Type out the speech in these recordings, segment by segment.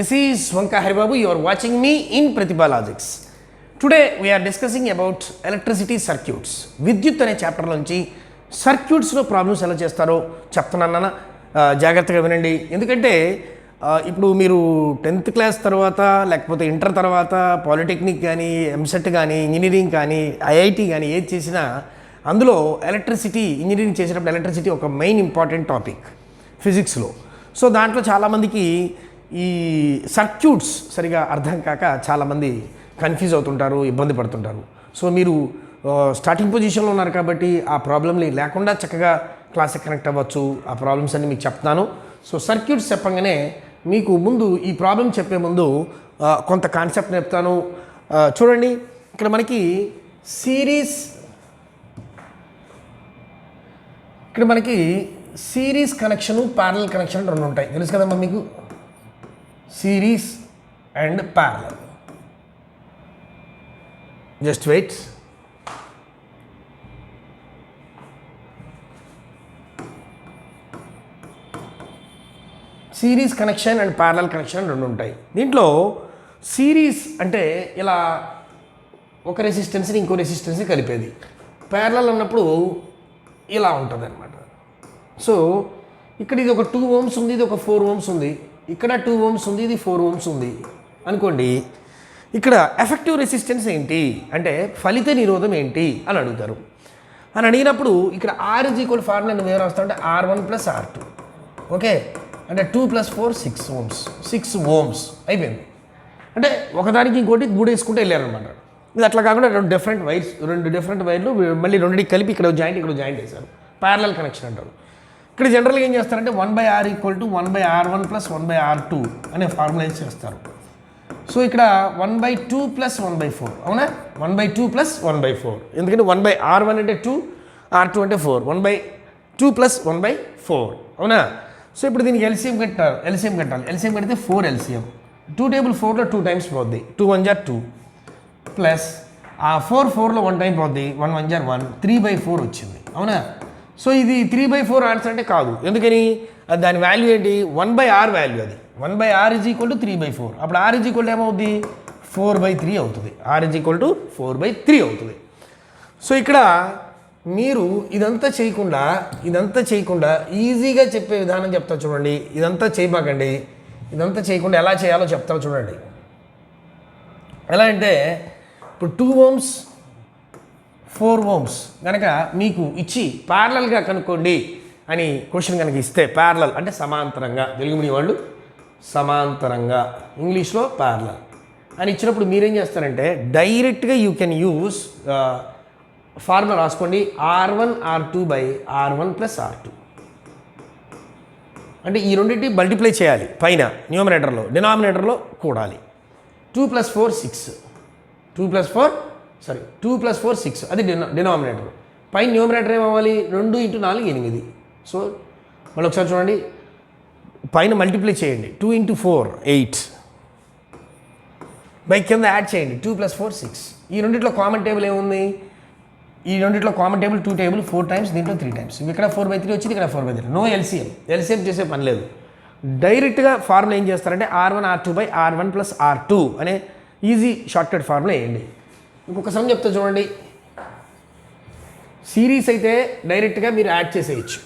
This is Vanka Haribabu. You are watching me in Pratibha Logics. Today we are discussing about electricity circuits. విద్యుత్ అనే chapter నుంచి సర్క్యూట్స్లో problems ఎలా చేస్తారో చెప్తున్నాను. జాగ్రత్తగా వినండి. ఎందుకంటే ఇప్పుడు మీరు 10th క్లాస్ తర్వాత లేకపోతే ఇంటర్ తర్వాత పాలిటెక్నిక్ కానీ ఎంసెట్ కానీ ఇంజనీరింగ్ కానీ ఐఐటి కానీ ఏది చేసినా అందులో ఎలక్ట్రిసిటీ ఇంజనీరింగ్ చేసేటప్పుడు ఎలక్ట్రిసిటీ ఒక మెయిన్ ఇంపార్టెంట్ టాపిక్ ఫిజిక్స్లో. సో దాంట్లో చాలామందికి ఈ సర్క్యూట్స్ సరిగా అర్థం కాక చాలామంది కన్ఫ్యూజ్ అవుతుంటారు, ఇబ్బంది పడుతుంటారు. సో మీరు స్టార్టింగ్ పొజిషన్లో ఉన్నారు కాబట్టి ఆ ప్రాబ్లమ్ని లేకుండా చక్కగా క్లాస్కి కనెక్ట్ అవ్వచ్చు. ఆ ప్రాబ్లమ్స్ అన్ని మీకు చెప్తాను. సో సర్క్యూట్స్ చెప్పగానే మీకు ముందు ఈ ప్రాబ్లం చెప్పే ముందు కొంత కాన్సెప్ట్ చెప్తాను. చూడండి, ఇక్కడ మనకి సిరీస్ కనెక్షను ప్యారలల్ కనెక్షన్ రెండు ఉంటాయి, తెలుసు కదమ్మా మీకు. Series and parallel. Just wait. Series connection and parallel connection రెండు ఉంటాయి. దీంట్లో సిరీస్ అంటే ఇలా ఒక రెసిస్టెన్స్ని ఇంకో రెసిస్టెన్స్ని కలిపేది. ప్యారలల్ అన్నప్పుడు ఇలా ఉంటుంది అనమాట. సో ఇక్కడ ఇది ఒక 2 ohms ఉంది, ఇది ఒక 4 ohms ఉంది, ఇక్కడ 2 ohms ఉంది, ఇది 4 ohms ఉంది అనుకోండి. ఇక్కడ ఎఫెక్టివ్ రెసిస్టెన్స్ ఏంటి అంటే ఫలిత నిరోధం ఏంటి అని అడుగుతారు. అని అడిగినప్పుడు ఇక్కడ R = ఫార్ములా నేను వేరే వస్తా అంటే R1 + R2. ఓకే, అంటే 2 + 4 6 ohms. 6 ohms అయిపోయింది. అంటే ఒకదానికి ఇంకోటి గూడేసుకుంటూ వెళ్ళారనమాట. ఇది అట్లా కాకుండా రెండు డిఫరెంట్ వైర్లు మళ్ళీ రెండింటికి కలిపి ఇక్కడ జాయింట్ వేశారు. ప్యారలల్ కనెక్షన్ అంటారు. ఇక్కడ జనరల్గా ఏం చేస్తారంటే 1/R = 1/R1 + 1/R2 అనే ఫార్ములైజ్ చేస్తారు. సో ఇక్కడ 1/2 + 1/4 అవునా, 1/2 + 1/4. ఎందుకంటే 1/R1 అంటే 2, R2 అంటే 4, 1/2 + 1/4 అవునా. సో ఇప్పుడు దీనికి ఎల్సిఎం కట్టాలి. ఎల్సిఎం కడితే 4 ఎల్సిఎం. 2 టేబుల్ 4లో 2 టైమ్స్ పోద్ది, 2 × 1 = 2 ప్లస్ ఆ 4లో 1 టైం పోద్ది, 1 × 1 = 1, 3/4 వచ్చింది అవునా. సో ఇది 3/4 ఆన్సర్ అంటే కాదు. ఎందుకని దాని వాల్యూ ఏంటి, 1/R వాల్యూ. అది 1/R = 3/4. అప్పుడు R ఏమవుతుంది, 4/3 అవుతుంది. R = 4/3 అవుతుంది. సో ఇక్కడ మీరు ఇదంతా చేయకుండా ఈజీగా చెప్పే విధానం చెప్తా చూడండి. ఇదంతా చేయబాకండి. ఇదంతా చేయకుండా ఎలా చేయాలో చెప్తా చూడండి. ఎలా అంటే ఇప్పుడు 2 ohms 4 ohms కనుక మీకు ఇచ్చి ప్యారలల్గా కనుక్కోండి అని క్వశ్చన్ కనుక ఇస్తే, ప్యారలల్ అంటే సమాంతరంగా, తెలుగు మీడియం వాళ్ళు సమాంతరంగా, ఇంగ్లీష్లో ప్యారలల్ అని ఇచ్చినప్పుడు మీరేం చేస్తారంటే డైరెక్ట్గా యూ కెన్ యూస్ ఫార్ములా రాసుకోండి. R1 R2/R1 + R2 అంటే ఈ రెండింటి మల్టిప్లై చేయాలి పైన న్యూమరేటర్లో, డినామినేటర్లో కూడాలి. 2 + 4 6, 2 + 4 6 అది డినామినేటర్. పైన న్యూమరేటర్ ఏమవ్వాలి, 2 × 4 8. సో మళ్ళీ ఒకసారి చూడండి, పైన మల్టిప్లై చేయండి, 2 × 4 8 బై కింద యాడ్ చేయండి 2 + 4 6. ఈ రెండిట్లో కామన్ టేబుల్ ఏముంది, ఈ రెండిట్లో కామన్ టేబుల్ 2 టేబుల్ 4 టైమ్స్, దీంట్లో 3 టైమ్స్. ఇక్కడ 4/3 వచ్చింది, ఇక్కడ 4/3. నో ఎల్సిఎం చేసే పని లేదు. డైరెక్ట్గా ఫార్ములా ఏం చేస్తారంటే R1 R2/R1 + R2 అనే ఈజీ షార్ట్కట్ ఫార్ములా వేయండి. ఇంకొక సమ్ చెప్తా చూడండి. సిరీస్ అయితే డైరెక్ట్గా మీరు యాడ్ చేసేయచ్చు.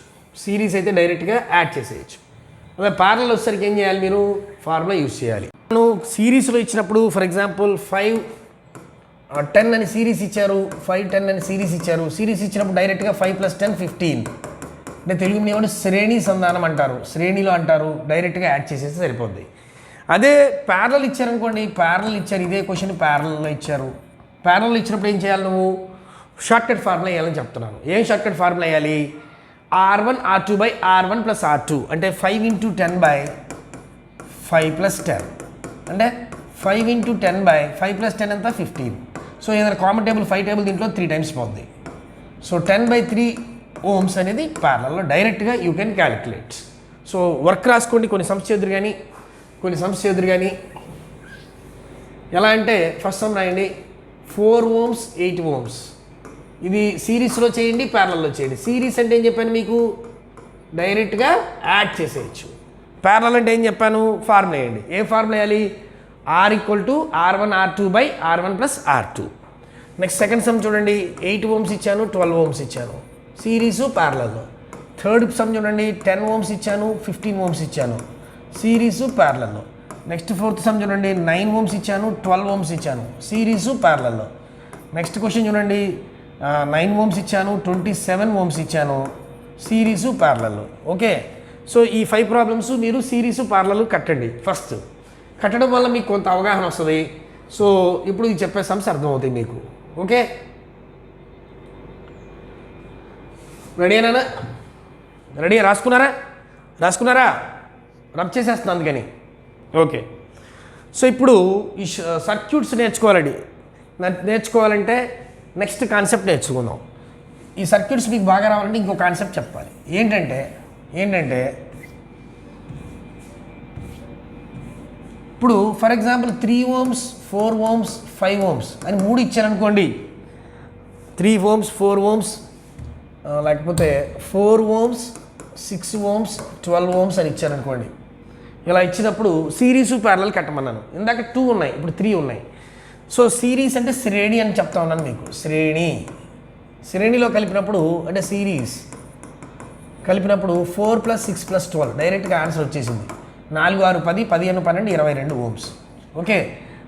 అదే ప్యారలల్ వచ్చేసరికి ఏం చేయాలి, మీరు ఫార్ములా యూజ్ చేయాలి. మనం సిరీస్లో ఇచ్చినప్పుడు ఫర్ ఎగ్జాంపుల్ 5 10 అని సిరీస్ ఇచ్చారు, 5 10 అని సిరీస్ ఇచ్చారు. సిరీస్ ఇచ్చినప్పుడు డైరెక్ట్గా 5 + 10 15 అంటే తెలుగు మీడియం శ్రేణి సంధానం అంటారు, శ్రేణిలో అంటారు. డైరెక్ట్గా యాడ్ చేసేస్తే సరిపోద్ది. అదే ప్యారలల్ ఇచ్చారనుకోండి, ఇదే క్వశ్చన్ ప్యారలల్లో ఇచ్చారు. ప్యారలల్ ఇచ్చినప్పుడు ఏం చేయాలి, నువ్వు షార్ట్కట్ ఫార్ములా వేయాలని చెప్తున్నాను. ఏం షార్ట్కట్ ఫార్ములా వేయాలి, R1 R2/R1 + R2 అంటే 5 × 10/5 + 10 అంటే 5 × 10/5 + 10 ఎంత 15. సో ఏదైనా కామన్ టేబుల్ 5 టేబుల్ దీంట్లో 3 టైమ్స్ పోద్ది. సో 10/3 ohms అనేది ప్యారలల్లో డైరెక్ట్గా you can calculate. So work రాసుకోండి. కొన్ని సమ్స్ చేదురు కానీ ఎలా అంటే ఫస్ట్ సమ్ రాయండి, 4 ohms 8 ohms. ఇది సిరీస్లో చేయండి, ప్యారలల్లో చేయండి. సిరీస్ అంటే ఏం చెప్పాను మీకు, డైరెక్ట్గా యాడ్ చేసేయచ్చు. ప్యారలల్ అంటే ఏం చెప్పాను, ఫార్ములా వేయండి. ఏ ఫార్ములా వేయాలి, R = R1 R2 / R1 + R2. Next second some చూడండి, 8 Ω ఇచ్చాను, 12 Ω ఇచ్చాను, సిరీసు ప్యారలల్. థర్డ్ సమ్ చూడండి, 10 Ω ఇచ్చాను, 15 Ω ఇచ్చాను, series parallel. Next fourth sum చూడండి, 9 Ω ఇచ్చాను, 12 Ω ఇచ్చాను, సిరీసు ప్యారలల్. నెక్స్ట్ క్వశ్చన్ చూడండి, 9 Ω ఇచ్చాను, 27 Ω ఇచ్చాను, సిరీసు ప్యారలల్. ఓకే, సో ఈ 5 ప్రాబ్లమ్స్ మీరు సిరీసు ప్యారలల్ కట్టండి. ఫస్ట్ కట్టడం వల్ల మీకు కొంత అవగాహన వస్తుంది. సో ఇప్పుడు ఇది చెప్పే సమ్స్ అర్థమవుతాయి మీకు. ఓకే, రెడీనా? రెడీ, రాసుకున్నారా? రబ్ చేసేస్తున్నాను అందుకని. ఓకే, సో ఇప్పుడు ఈ సర్క్యూట్స్ నేర్చుకోవాలంటే నెక్స్ట్ కాన్సెప్ట్ నేర్చుకుందాం. ఈ సర్క్యూట్స్ మీకు బాగా రావాలంటే ఇంకో కాన్సెప్ట్ చెప్పాలి. ఏంటంటే ఇప్పుడు ఫర్ ఎగ్జాంపుల్ 3 Ω, 4 Ω, 5 Ω అని 3 ఇచ్చారనుకోండి. 3 Ω, 4 Ω లేకపోతే 4 Ω, 6 Ω, 12 Ω అని ఇచ్చారనుకోండి. ఇలా ఇచ్చినప్పుడు సిరీసు ప్యారలల్ కట్టమన్నాను. ఇందాక 2 ఉన్నాయి, ఇప్పుడు 3 ఉన్నాయి. సో సిరీస్ అంటే శ్రేణి అని చెప్తా ఉన్నాను మీకు. శ్రేణిలో కలిపినప్పుడు అంటే సిరీస్ కలిపినప్పుడు 4 + 6 + 12 డైరెక్ట్గా ఆన్సర్ వచ్చేసింది. 4, 6, 10, 15, 12, 22 Ω. ఓకే,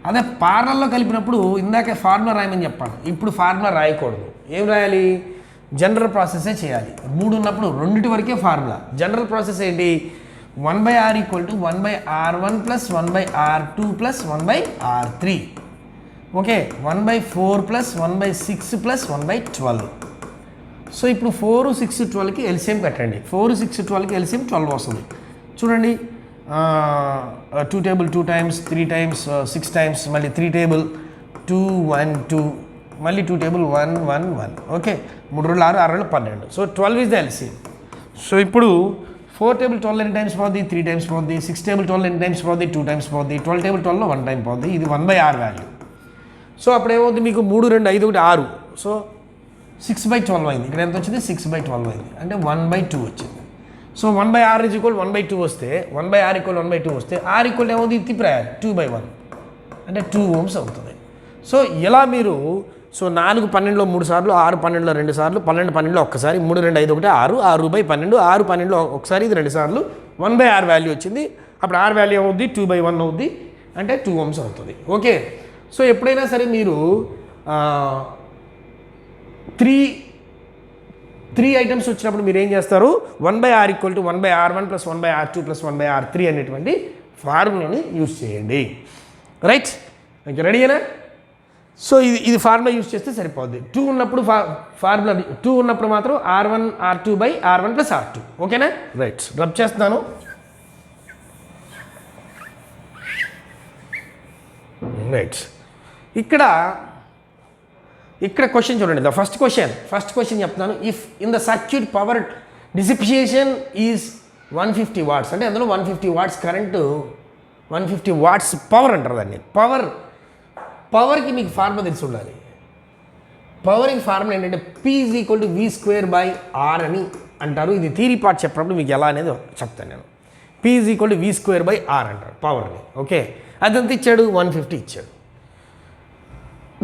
అదే ప్యారలల్లో కలిపినప్పుడు ఇందాక ఫార్ములా రాయమని చెప్పాను. ఇప్పుడు ఫార్ములా రాయకూడదు. ఏం రాయాలి, జనరల్ ప్రాసెసే చేయాలి. 3 ఉన్నప్పుడు రెండింటి వరకే ఫార్ములా. జనరల్ ప్రాసెస్ ఏంటి, 1/R = 1/R1 + 1/R2 + 1/R3. Okay, 1/4 + 1/6 + 1/12. So ఇప్పుడు 4, 6, 12కి ఎల్సిఎం కట్టండి. 4, 6, 12కి ఎల్సిఎం 12 వస్తుంది. చూడండి, 2 టేబుల్ 2 టైమ్స్, 3 టైమ్స్, 6 టైమ్స్, మళ్ళీ 3 టేబుల్ 2, 1, 2, మళ్ళీ 2 table 1, 1, 1. Okay, 3 2 6, 6 12. So 12 is the LCM. So ఇప్పుడు 4 టేబుల్ 12 ఎన్ని టైమ్స్ పోద్ది, 3 టైమ్స్ పోద్ది. 6 టేబుల్ 12 ఎన్ని టైమ్స్ పోద్ది, 2 టైమ్స్ పోద్ది. 12 టేబుల్ 12లో 1 టైం పోద్ది. ఇది 1/R వాల్యూ. సో అప్పుడు ఏమవుతుంది మీకు, 3 2 5 1 6. సో 6/12 అయింది. ఇక్కడ ఎంత వచ్చింది, 6/12 అయింది. అంటే 1/2 వచ్చింది. సో 1/R = 1/2 వస్తే, 1/R = 1/2 వస్తే R = ఏమవుతుంది, తిప్పిరాయాలి, 2/1 అంటే 2 Ω అవుతుంది. సో ఇలా మీరు 4 12లో 3 సార్లు, 6 12లో 2 సార్లు, 12 12లో ఒక్కసారి, 3 2 5 1 6, 6/12, 6 12లో ఒకసారి, ఇది 2 సార్లు 1/R వాల్యూ వచ్చింది. అప్పుడు R వాల్యూ అవుద్ది, 2/1 అవుద్ది, అంటే 2 Ω అవుతుంది. ఓకే, సో ఎప్పుడైనా సరే మీరు 3 ఐటమ్స్ వచ్చినప్పుడు మీరు ఏం చేస్తారు, 1/R = 1/R1 + 1/R2 + 1/R3 అనేటువంటి ఫార్ములాని యూజ్ చేయండి. రైట్, ఓకే, రెడీనా? సో ఇది ఫార్ములా యూజ్ చేస్తే సరిపోద్ది. 2 ఉన్నప్పుడు ఫార్ములా 2 ఉన్నప్పుడు మాత్రం R1 R2 / R1 + R2. ఓకేనా? రైట్, రబ్ చేస్తున్నాను. రైట్, ఇక్కడ క్వశ్చన్ చూడండి. ద ఫస్ట్ క్వశ్చన్ చెప్తున్నాను. If in the circuit power dissipation is 150 watts, అంటే అందులో 150 వాట్స్ కరెంటు, 150 వాట్స్ పవర్ అంటారు దాన్ని. పవర్కి మీకు ఫార్ములా తెలిసి ఉండాలి. పవర్కి ఫార్ములా ఏంటంటే P = V²/R అని అంటారు. ఇది థియరీ పార్ట్ చెప్పినప్పుడు మీకు ఎలా అనేది చెప్తాను నేను. P = V²/R అంటారు పవర్ని. ఓకే, అదంతా ఇచ్చాడు, 150 ఇచ్చాడు.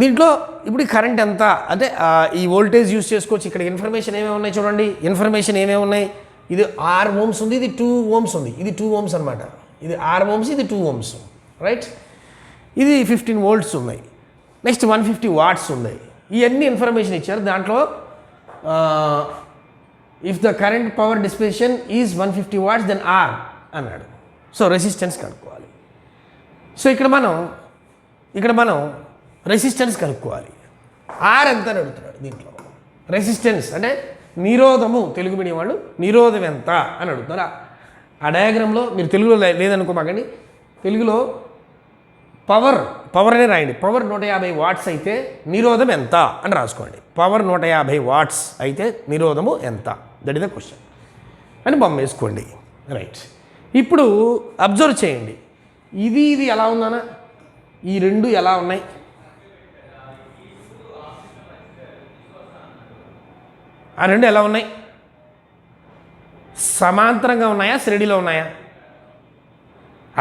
దీంట్లో ఇప్పుడు కరెంట్ ఎంత అంటే ఈ వోల్టేజ్ యూజ్ చేసుకోవచ్చు. ఇక్కడ ఇన్ఫర్మేషన్ ఏమేమి ఉన్నాయి చూడండి. ఇది 6 Ω ఉంది, ఇది 2 Ω ఉంది, ఇది 2 Ω అనమాట. ఇది 6 Ω, ఇది 2 Ω, రైట్. ఇది 15 వోల్ట్స్ ఉన్నాయి. నెక్స్ట్ 150 వాట్స్ ఉన్నాయి. ఇవన్నీ ఇన్ఫర్మేషన్ ఇచ్చారు. దాంట్లో if the current power dissipation is 150 watts then R అన్నాడు. సో రెసిస్టెన్స్ కనుక్కోవాలి. సో ఇక్కడ మనం రెసిస్టెన్స్ కనుక్కోవాలి. ఆర్ ఎంత అని అడుగుతున్నాడు. దీంట్లో రెసిస్టెన్స్ అంటే నిరోధము, తెలుగు మీడియం వాళ్ళు నిరోధం ఎంత అని అడుగుతున్నారు. ఆ డయాగ్రామ్లో మీరు తెలుగులో లేదనుకోమాకండి, తెలుగులో పవర్ అనే రాయండి. పవర్ 150 వాట్స్ అయితే నిరోధం ఎంత అని రాసుకోండి. పవర్ 150 వాట్స్ అయితే నిరోధము ఎంత, దట్ ఇస్ ద క్వశ్చన్ అని బొమ్మ వేసుకోండి. రైట్, ఇప్పుడు అబ్జర్వ్ చేయండి. ఇది ఎలా ఉందనా, ఈ రెండు ఎలా ఉన్నాయి, ఆ రెండు ఎలా ఉన్నాయి, సమాంతరంగా ఉన్నాయా, శ్రేణిలో ఉన్నాయా?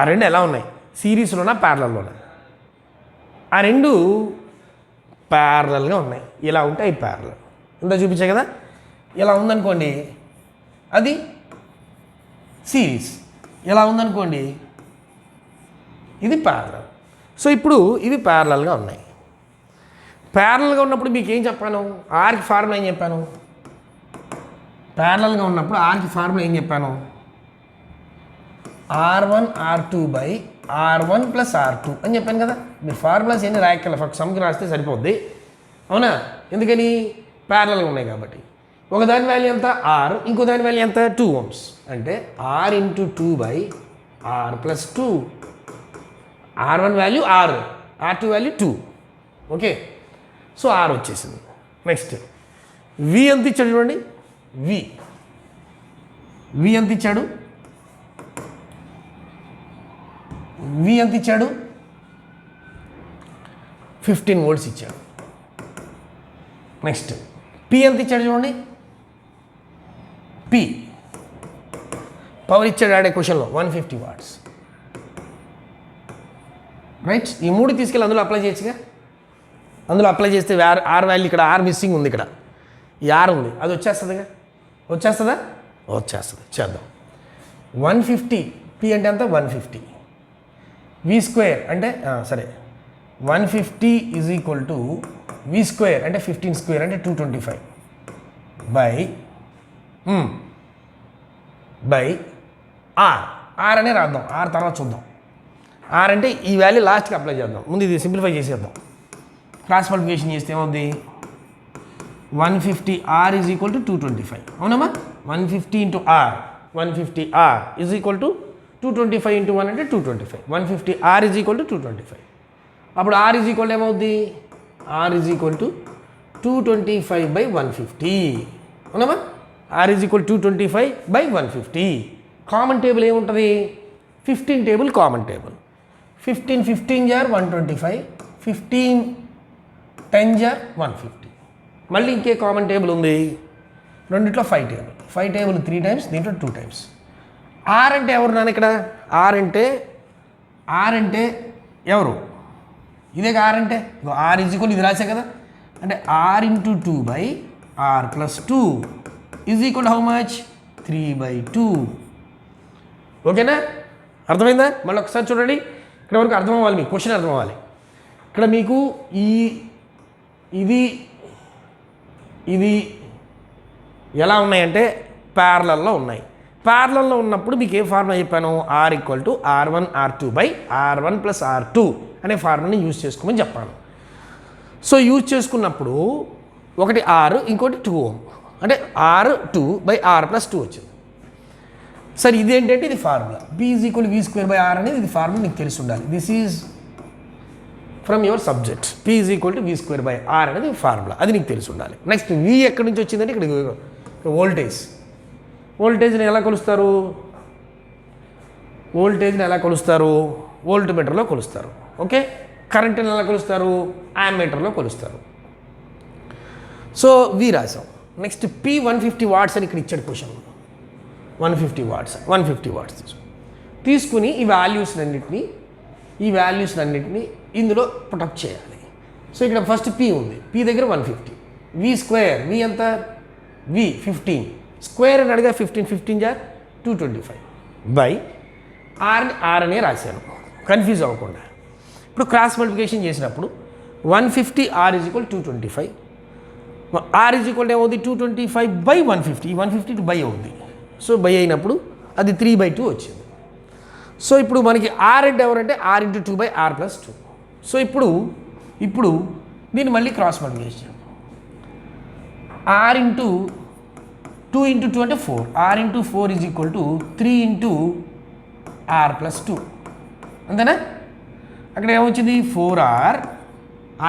ఆ రెండు ఎలా ఉన్నాయి, సిరీస్లోనా ప్యారలల్లోనా? ఆ రెండు ప్యారలల్గా ఉన్నాయి. ఇలా ఉంటే అవి ప్యారలల్. ఇంత చూపించా కదా. ఇలా ఉందనుకోండి అది సిరీస్, ఇలా ఉందనుకోండి ఇది ప్యారలల్. సో ఇప్పుడు ఇవి ప్యారలల్గా ఉన్నాయి. ప్యారలల్గా ఉన్నప్పుడు మీకు ఏం చెప్పాను, ఆర్కి ఫార్ములా ఏం చెప్పాను? ప్యారలల్గా ఉన్నప్పుడు ఆర్కి ఫార్ములా ఏం చెప్పాను? R1 R2 by R1 plus R2 అని చెప్పాను కదా. మీరు ఫార్ములాస్ ఎన్ని రాయక్కల, ఫస్ట్ సమ్కి రాస్తే సరిపోద్ది, అవునా? ఎందుకని? ప్యారలల్గా ఉన్నాయి కాబట్టి. ఒకదాని వాల్యూ ఎంత R, ఇంకో దాని వాల్యూ ఎంత 2 ohms. అంటే R into 2 by R plus 2. R1 value R, R2 value 2. Okay, so R వచ్చేసింది. నెక్స్ట్ V ఎంత ఇచ్చాడు చూడండి. V ఎంత ఇచ్చాడు? V ఎంత ఇచ్చాడు? 15 volts ఇచ్చాడు. నెక్స్ట్ P ఎంత ఇచ్చాడు చూడండి. P పవర్ ఇచ్చాడు ఆడే క్వశ్చన్లో 150 watts. రైట్, ఈ మూడు తీసుకెళ్ళి అందులో అప్లై చేయొచ్చుగా. అందులో అప్లై చేస్తే ఆర్ వాల్యూ, ఇక్కడ ఆర్ మిస్సింగ్ ఉంది, ఇక్కడ ఈ ఆర్ ఉంది, అది వచ్చేస్తుందిగా. వచ్చేస్తుందా? వచ్చేస్తుంది. చేద్దాం. 150 P అంటే ఎంత? 150. V స్క్వేర్ అంటే సరే 150 is equal to V square అంటే 15 స్క్వేర్ అంటే 225 బై ఆర్ అనే రాద్దాం. ఆర్ తర్వాత చూద్దాం. ఆర్ అంటే ఈ వాల్యూ లాస్ట్కి అప్లై చేద్దాం. ముందు ఇది సింప్లిఫై చేసేద్దాం. క్రాస్ మల్టిప్లికేషన్ చేస్తే ఏమవుద్ది? 150 R ఈజ్ ఈక్వల్ టు 225. అవునమ్మా? 150 into R, 150 R is equal to 225 into 1 అంటే 225. 150 R ఈజ్ ఈక్వల్ టు 225. అప్పుడు R ఈజ్ ఈక్వల్ ఏమవుద్ది? R is equal to 225 by 150. అవునమ్మా? R is equal 225 by 150. Common table ఏముంటుంది? 15 table common table. 15 జార్ 125, 15 10 జార్ 150. మళ్ళీ ఇంకే కామన్ టేబుల్ ఉంది రెండిట్లో 5 టేబుల్. 5 టేబుల్ 3 టైమ్స్, దీంట్లో 2 టైమ్స్. ఆర్ అంటే ఎవరు నాన్న ఇక్కడ? ఆర్ అంటే ఎవరు? ఇదే ఆర్ అంటే ఆర్ ఈజ్ ఈక్వల్, ఇది రాసే కదా. అంటే R into 2 by R plus 2 is equal how much? 3/2. ఓకేనా? అర్థమైందా? మళ్ళీ ఒకసారి చూడండి. ఇక్కడ వరకు అర్థం అవ్వాలి, మీకు క్వశ్చన్ అర్థం అవ్వాలి. ఇక్కడ మీకు ఇది ఎలా ఉన్నాయంటే ప్యారలల్లో ఉన్నాయి. ప్యారలల్లో ఉన్నప్పుడు మీకు ఏ ఫార్ములా చెప్పాను? R equal to R1 R2 by R1 plus R2 అనే ఫార్ములాని యూజ్ చేసుకోమని చెప్పాను. సో యూజ్ చేసుకున్నప్పుడు ఒకటి R, ఇంకోటి 2 ohm, అంటే R2 బై R ప్లస్ 2 వచ్చింది. సరే ఇదేంటంటే ఇది formula. B is equal V square by R అనేది ఇది ఫార్ములా మీకు తెలిసి ఉండాలి. This is from your subject. P is equal to V square by R అనేది ఫార్ములా, అది నీకు తెలిసి ఉండాలి. నెక్స్ట్ V ఎక్కడి నుంచి వచ్చిందంటే ఇక్కడ వోల్టేజ్ని ఎలా కొలుస్తారు? వోల్ట్ మీటర్లో కొలుస్తారు. ఓకే, కరెంట్ని ఎలా కొలుస్తారు? యామ్మీటర్లో కొలుస్తారు. సో V రాసాం. నెక్స్ట్ P 150 watts అని ఇక్కడ ఇచ్చాడు క్వశ్చన్. 150 watts తీసుకుని ఈ వాల్యూస్ అన్నింటినీ ఇందులో పుటప్ చేయాలి. సో ఇక్కడ ఫస్ట్ P ఉంది. P దగ్గర 150. V స్క్వేర్, V ఎంత? V 15 స్క్వేర్ అని అడిగా. 15 జార్ 225 బై ఆర్ అనే రాశాను, కన్ఫ్యూజ్ అవ్వకుండా. ఇప్పుడు క్రాస్ మల్టిప్లికేషన్ చేసినప్పుడు 150 R is equal 225. R is equal ఏమవుతుంది? 225 బై 150. ఈ 150 బై అవుతుంది. సో బై అయినప్పుడు అది 3/2 వచ్చింది. సో ఇప్పుడు మనకి R అంటే ఎవరంటే R into 2 by R plus 2. So ఇప్పుడు దీన్ని మళ్ళీ cross multiplication. R into 2 into 2 అంటే 4. R into 4 is equal to 3 into R plus 2. అంతేనా? అక్కడ ఏమొచ్చింది? 4R.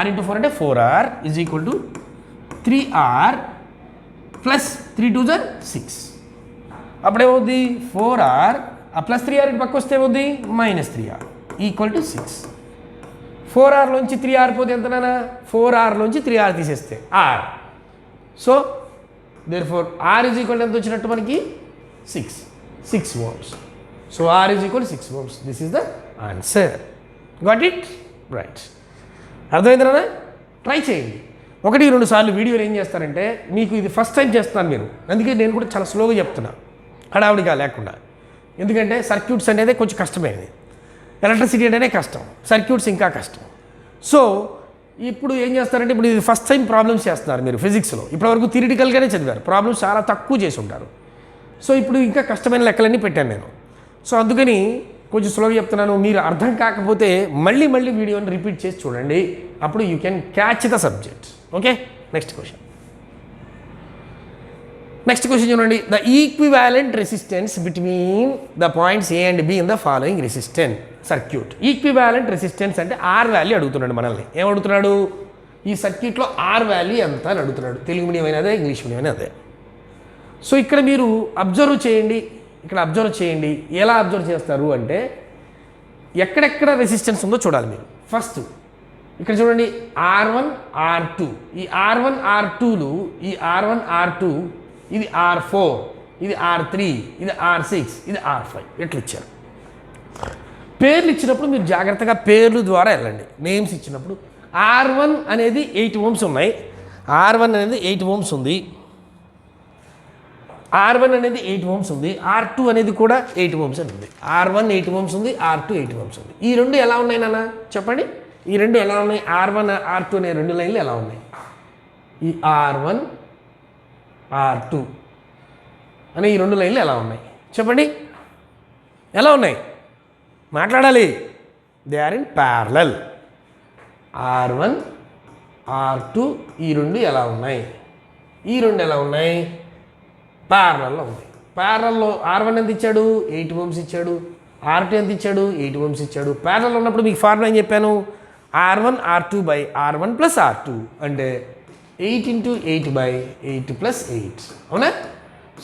R ఇంటూ 4 అంటే 4R is equal to 3R plus 3 2 జార్ 6. అప్పుడు ఏమవుద్ది? 4R ప్లస్ 3R ఇటు పక్క వస్తే ఏమవుద్ది? -3R equal to 6. 4Rలోంచి 3R పోతే ఎంతనా? 4Rలోంచి 3R తీసేస్తే R. So therefore R is equal ఎంత వచ్చినట్టు మనకి? 6 ohms. So R is equal 6 ohms. This is the answer. Got it? Right. అర్థమైందా? ట్రై చేయండి. 1-2 సార్లు వీడియోలు ఏం చేస్తారంటే, మీకు ఇది ఫస్ట్ టైం చేస్తున్నాను మీరు, అందుకే నేను కూడా చాలా స్లోగా చెప్తున్నా, హడావుడిగా లేకుండా. ఎందుకంటే సర్క్యూట్స్ అనేది కొంచెం కష్టమైనది, ఎలక్ట్రిసిటీ అంటేనే కష్టం, సర్క్యూట్స్ ఇంకా కష్టం. సో ఇప్పుడు ఏం చేస్తారంటే, ఇప్పుడు ఇది ఫస్ట్ టైం ప్రాబ్లమ్స్ చేస్తున్నారు మీరు ఫిజిక్స్లో. ఇప్పటివరకు థియరిటికల్గానే చదివారు, ప్రాబ్లమ్స్ చాలా తక్కువ చేసి ఉంటారు. సో ఇప్పుడు ఇంకా కష్టమైన లెక్కలన్నీ పెట్టాను నేను. సో అందుకని కొంచెం స్లోగా చెప్తున్నాను. మీరు అర్థం కాకపోతే మళ్ళీ వీడియోని రిపీట్ చేసి చూడండి, అప్పుడు you can catch the subject. Okay, next question చూడండి. The equivalent resistance between the points A and B in the following resistant circuit. Equivalent resistance అంటే ఆర్ వాల్యూ అడుగుతున్నాడు మనల్ని. ఏమడుగుతున్నాడు? ఈ సర్క్యూట్లో ఆర్ వాల్యూ ఎంత అని అడుగుతున్నాడు. తెలుగు మీడియం అయినా అదే, ఇంగ్లీష్ మీడియం అయినా అదే. సో ఇక్కడ మీరు అబ్జర్వ్ చేయండి, ఎలా అబ్జర్వ్ చేస్తారు అంటే, ఎక్కడెక్కడ రెసిస్టెన్స్ ఉందో చూడాలి మీరు. ఫస్ట్ ఇక్కడ చూడండి, R1 R2. ఈ R1 R2లు, ఈ R1 R2, ఇది R4, ఇది R3, ఇది R6, ఇది R5 ఎట్లా ఇచ్చారు. పేర్లు ఇచ్చినప్పుడు మీరు జాగ్రత్తగా పేర్లు ద్వారా వెళ్ళండి. నేమ్స్ ఇచ్చినప్పుడు R1 అనేది 8 ohms ఉన్నాయి, R1 అనేది 8 ohms ఉంది, R1 అనేది 8 ohms ఉంది, R2 అనేది కూడా 8 ohms అని ఉంది. R1 8 ohms ఉంది, R2 8 ohms ఉంది. ఈ రెండు ఎలా ఉన్నాయి నాన్న చెప్పండి? ఈ రెండు ఎలా ఉన్నాయి? R1 R2 అనే రెండు లైన్లు ఎలా ఉన్నాయి? ఈ R1 R2 అనే ఈ రెండు లైన్లు ఎలా ఉన్నాయి చెప్పండి? ఎలా ఉన్నాయి? మాట్లాడాలి. They are in parallel. R1 R2 ఈ రెండు ఎలా ఉన్నాయి? ఈ రెండు ఎలా ఉన్నాయి? ప్యారలల్లో ఉన్నాయి. ప్యారలల్లో R1 ఎంత ఇచ్చాడు? 8 ohms ఇచ్చాడు. R2 ఎంత ఇచ్చాడు? 8 ohms ఇచ్చాడు. ప్యారలల్ ఉన్నప్పుడు మీకు ఫార్ములా ఏం చెప్పాను? R1 R2 by R1 plus R2 అంటే 8 into 8 by 8 plus 8. అవునా?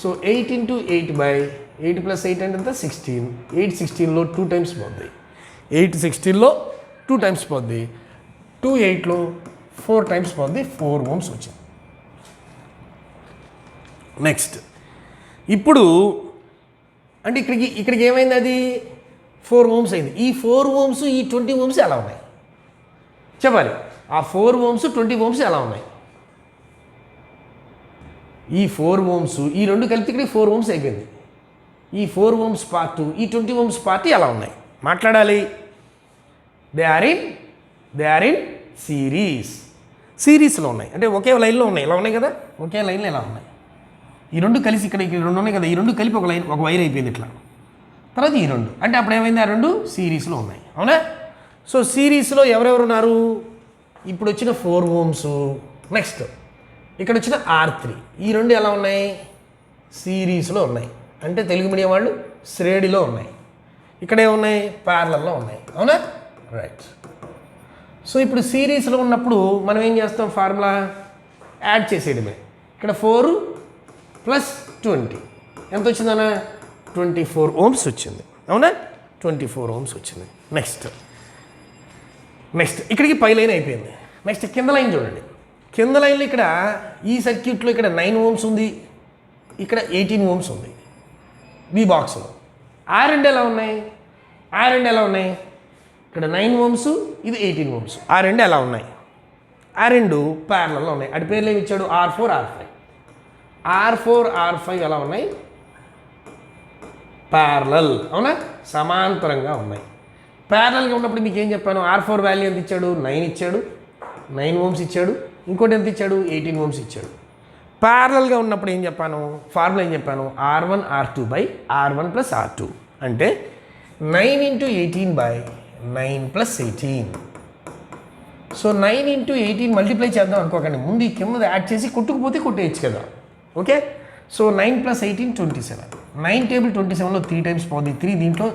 సో 8 into 8 by 8 plus 8 అంటే ఎంత? 16. 8 16లో 2 times పోద్ది. 8 16లో 2 times పోద్ది. 2 8లో 4 times పోద్ది. 4 ohms వచ్చింది. నెక్స్ట్ ఇప్పుడు అంటే ఇక్కడికి ఏమైంది? అది 4 ohms అయింది. ఈ 4 ohms ఈ 20 ohms ఎలా ఉన్నాయి చెప్పాలి. ఆ 4 ohms 20 ohms ఎలా ఉన్నాయి? ఈ 4 ohms ఈ రెండు కలిపి ఇక్కడ 4 ohms అయిపోయింది. ఈ 4 ohms పార్ట్, ఈ 20 ohms పార్ట్ ఎలా ఉన్నాయి మాట్లాడాలి. దే ఆర్ ఇన్ సిరీస్లో ఉన్నాయి, అంటే ఒకే లైన్లో ఉన్నాయి. ఎలా ఉన్నాయి కదా, ఒకే లైన్లో ఎలా ఉన్నాయి. ఈ రెండు కలిసి ఇక్కడ రెండు ఉన్నాయి కదా, ఈ రెండు కలిపి ఒక వైర్ అయిపోయింది ఇట్లా. తర్వాత ఈ రెండు అంటే అప్పుడు ఏమైంది? ఆ రెండు సిరీస్లో ఉన్నాయి. అవునా? సో సిరీస్లో ఎవరెవరు ఉన్నారు? ఇప్పుడు వచ్చిన 4 ohms, నెక్స్ట్ ఇక్కడ వచ్చిన R3, ఈ రెండు ఎలా ఉన్నాయి? సిరీస్లో ఉన్నాయి. అంటే తెలుగు మీడియం వాళ్ళు శ్రేణిలో ఉన్నాయి. ఇక్కడే ఉన్నాయి, ప్యారలల్లో ఉన్నాయి. అవునా? రైట్. సో ఇప్పుడు సిరీస్లో ఉన్నప్పుడు మనం ఏం చేస్తాం? ఫార్ములా యాడ్ చేసేయడమే. ఇక్కడ 4 + 20 ఎంత వచ్చిందన్న? 24 ohms వచ్చింది. అవునా? 24 ohms వచ్చింది. నెక్స్ట్ ఇక్కడికి పై లైన్ అయిపోయింది. నెక్స్ట్ కింద లైన్ చూడండి. కింద లైన్లో ఇక్కడ ఈ సర్క్యూట్లో ఇక్కడ 9 ohms ఉంది, ఇక్కడ 18 ohms ఉంది ఈ బాక్స్లో. ఆ రెండు ఎలా ఉన్నాయి? ఇక్కడ 9 ohms, ఇది 18 ohms. ఆ రెండు ఎలా ఉన్నాయి? ఆ రెండు ప్యారలల్లో ఉన్నాయి. అటు పేర్లు ఏమి ఇచ్చాడు? R4 R5 ఎలా ఉన్నాయి? ప్యారలల్. అవునా? సమాంతరంగా ఉన్నాయి. ప్యారలల్గా ఉన్నప్పుడు మీకు ఏం చెప్పాను? R4 వాల్యూ ఎంత ఇచ్చాడు? 9 ఇచ్చాడు, 9 ohms ఇచ్చాడు. ఇంకోటి ఎంత ఇచ్చాడు? 18 ohms ఇచ్చాడు. ప్యారలల్గా ఉన్నప్పుడు ఏం చెప్పాను? ఫార్ములా ఏం చెప్పాను? R1 R2 by R1 plus R2 అంటే 9 into 18 by 9 plus 18. So 9 into 18 multiply చేద్దాం అనుకోకండి, ముందు ఈ కింద యాడ్ చేసి కొట్టుకుపోతే కొట్టేయచ్చు కదా. Okay, so 9 + 18 27. 9 టేబుల్ 27లో 3 times పోద్ది, 3 దీంట్లో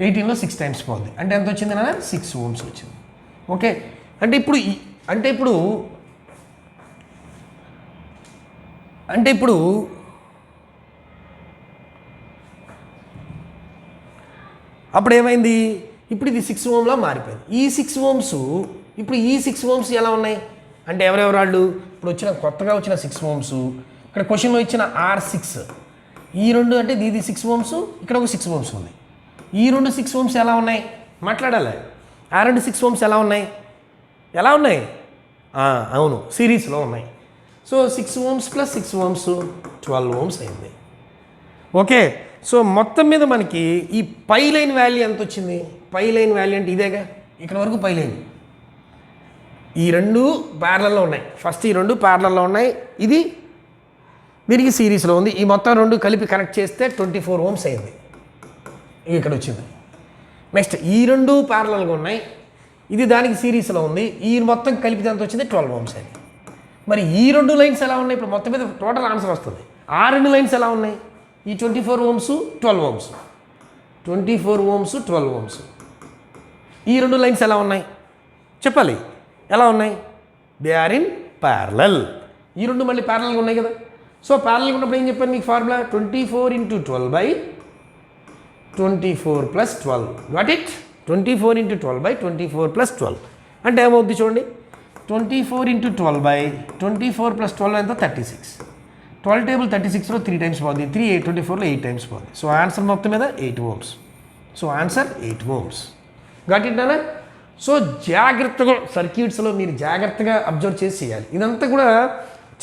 18లో 6 times పోద్ది. అంటే ఎంత వచ్చింది నాన్న? 6 ohms వచ్చింది. ఓకే, అంటే ఇప్పుడు అప్పుడు ఏమైంది? ఇప్పుడు ఇది 6 ohmలా మారిపోయింది. ఈ 6 ohms ఇప్పుడు ఈ 6 ohms ఎలా ఉన్నాయి అంటే ఎవరెవరు వాళ్ళు? ఇప్పుడు కొత్తగా వచ్చిన 6 ohms, ఇక్కడ క్వశ్చన్లో ఇచ్చిన R6, ఈ రెండు అంటే ఇది 6 ఓమ్స్, ఇక్కడ ఒక 6 ఓమ్స్ ఉంది. ఈ రెండు 6 ఓమ్స్ ఎలా ఉన్నాయి మాట్లాడాలి. ఆ రెండు 6 ఓమ్స్ ఎలా ఉన్నాయి, ఎలా ఉన్నాయి? అవును, సిరీస్లో ఉన్నాయి. So 6 ohms plus 6 ohms 12 ohms అయింది. ఓకే, సో మొత్తం మీద మనకి ఈ పై లైన్ వాల్యూ ఎంత వచ్చింది? పై లైన్ వాల్యూ అంటే ఇదేగా, ఇక్కడ వరకు పై లైన్. ఈ రెండు ప్యారలల్లో ఉన్నాయి. ఫస్ట్ ఈ రెండు ప్యారలల్లో ఉన్నాయి, ఇది దీనికి సిరీస్లో ఉంది. ఈ మొత్తం రెండు కలిపి కనెక్ట్ చేస్తే 24 ఓమ్స్ అయింది, ఇక్కడ వచ్చింది. నెక్స్ట్ ఈ రెండు ప్యారలల్గా ఉన్నాయి, ఇది దానికి సిరీస్లో ఉంది. ఈ మొత్తం కలిపి ఎంత వచ్చింది? 12 ఓమ్స్ అయింది. మరి ఈ రెండు లైన్స్ ఎలా ఉన్నాయి? ఇప్పుడు మొత్తం మీద టోటల్ ఆన్సర్ వస్తుంది. ఆ రెండు లైన్స్ ఎలా ఉన్నాయి? ఈ 24 ఓమ్స్ 12 ఓమ్స్, 24 ఓమ్స్ 12 ఓమ్స్, ఈ రెండు లైన్స్ ఎలా ఉన్నాయి చెప్పాలి. ఎలా ఉన్నాయి? They are in parallel. ఈ రెండు మళ్ళీ ప్యారలల్గా ఉన్నాయి కదా. సో ప్యారలల్గా ఉన్నప్పుడు ఏం చెప్పాను మీకు ఫార్ములా? 24 × 12/24 + 12. Got it? 24 × 12/24 + 12 అంటే ఏమవుద్ది చూడండి. 24 × 12/24 + 12 ఎంత? 36. 12 టేబుల్ 36లో 3 టైమ్స్ పోద్ది, 3 8 24లో 8 టైమ్స్ పోద్ది. సో ఆన్సర్ మొత్తం మీద 8 ohms. So answer 8 ohms. Got it నానా? సో జాగ్రత్తగా సర్క్యూట్స్లో మీరు జాగ్రత్తగా అబ్జర్వ్ చేసి చేయాలి. ఇదంతా కూడా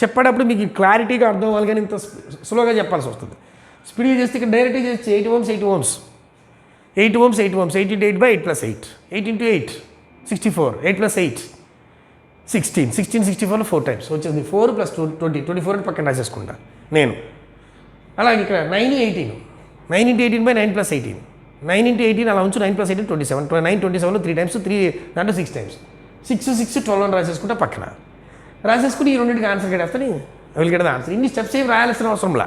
చెప్పేటప్పుడు మీకు క్లారిటీగా అర్థం అవ్వాలి, కానీ ఇంత స్లోగా చెప్పాల్సి వస్తుంది. స్పీడ్గా చేస్తే ఇక్కడ డైరెక్ట్గా చేస్తే 8 Ohm's 8 Ohm's 8 Ohm's 8 Ohm's 8 × 8/8 + 8 8 × 8 64 8 + 8 16 16 64లో 4 times వచ్చింది. 4 + 2 20 24 అని పక్కన రాసేసుకుంటా నేను. అలాగే ఇక్కడ 9 18 9 × 18/9 + 18 9 × 18 అలా ఉంచు. 9 + 18 27 9 27లో 3 టైమ్స్ 3 దాంట్లో 6 టైమ్స్ 6 6 12 అని రాసేసుకుంటా పక్కన రాసేసుకుని ఈ రెండింటికి ఆన్సర్ గడేస్తాను. Will get the answer. ఇన్ని స్టెప్స్ ఏమి రాయాల్సిన అవసరంలా,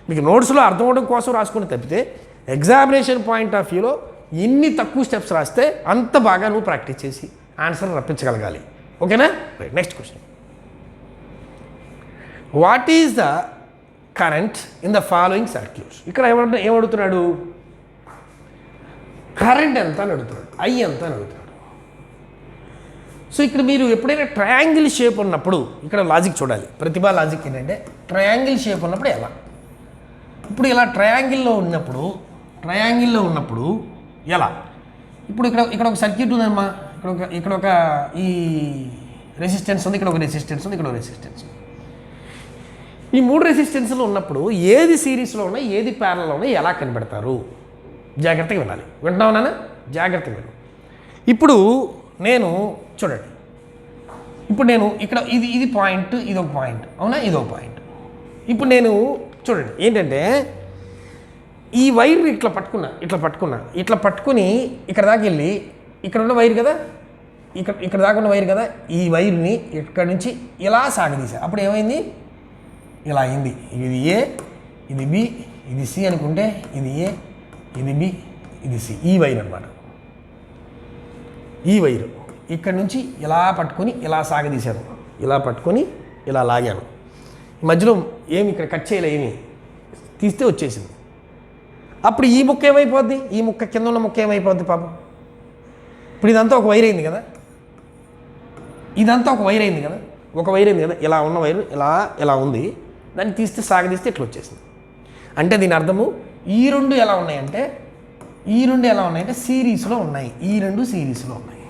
మీకు నోట్స్లో అర్థం అవడం కోసం రాసుకుని తప్పితే ఎగ్జామినేషన్ పాయింట్ ఆఫ్ వ్యూలో ఎన్ని తక్కువ స్టెప్స్ రాస్తే అంత బాగా నువ్వు ప్రాక్టీస్ చేసి ఆన్సర్ రప్పించగలగాలి. ఓకేనా? Right, next question. What is the current in the following circuits? ఇక్కడ ఏమడుగుతున్నాడు? కరెంట్ ఎంత అని అడుగుతున్నాడు, ఐ ఎంత అని అడుగుతున్నాడు. సో ఇక్కడ మీరు ఎప్పుడైనా ట్రయాంగిల్ షేప్ ఉన్నప్పుడు ఇక్కడ లాజిక్ చూడాలి. ప్రతిభా లాజిక్ ఏంటంటే ట్రయాంగిల్ షేప్ ఉన్నప్పుడు ఎలా? ఇప్పుడు ఇలా ట్రయాంగిల్లో ఉన్నప్పుడు ఎలా? ఇప్పుడు ఇక్కడ ఒక సర్క్యూట్ ఉందమ్మా. ఇక్కడ ఒక ఈ రెసిస్టెన్స్ ఉంది, ఇక్కడ ఒక రెసిస్టెన్స్ ఉంది, ఇక్కడ ఒక రెసిస్టెన్స్. ఈ 3 రెసిస్టెన్స్లు ఉన్నప్పుడు ఏది సిరీస్లో ఉన్నాయి, ఏది ప్యారల్లో ఉన్నాయి, ఎలా కనిపెడతారు? జాగ్రత్తగా వినాలి. వింటున్నావు నాన్న? జాగ్రత్తగా విను. ఇప్పుడు నేను చూడండి, ఇప్పుడు నేను ఇక్కడ ఇది పాయింట్, ఇది ఒక పాయింట్, అవునా? ఇదొక పాయింట్. ఇప్పుడు నేను చూడండి ఏంటంటే ఈ వైర్ ఇట్లా పట్టుకుని ఇక్కడ దాకా వెళ్ళి ఇక్కడ ఉన్న వైర్ కదా, ఇక్కడ దాకా ఉన్న వైర్ కదా, ఈ వైర్ని ఇక్కడ నుంచి ఇలా సాగదీసా. అప్పుడు ఏమైంది? ఇలా అయింది. ఇది ఏ, ఇది బి, ఇది సి అనుకుంటే ఇది ఏ, ఇది బి, ఇది సి. ఈ వైర్ అనమాట. ఈ వైరు ఇక్కడ నుంచి ఇలా పట్టుకొని ఇలా సాగదీశాను, ఇలా పట్టుకొని ఇలా లాగాను. మధ్యలో ఏమి ఇక్కడ కట్ చేయలే, ఏమి తీస్తే వచ్చేసింది. అప్పుడు ఈ ముక్క ఏమైపోద్ది? ఈ ముక్క కింద ఉన్న ముక్క ఏమైపోద్ది పాపం? ఇప్పుడు ఇదంతా ఒక వైర్ అయింది కదా, ఒక వైర్ అయింది కదా, ఇలా ఉన్న వైరు ఇలా ఉంది. దాన్ని తీస్తే సాగదీస్తే ఇట్లా వచ్చేసింది. అంటే దీని అర్థము ఈ రెండు ఎలా ఉన్నాయంటే సిరీస్లో ఉన్నాయి. ఈ రెండు సిరీస్లో ఉన్నాయి.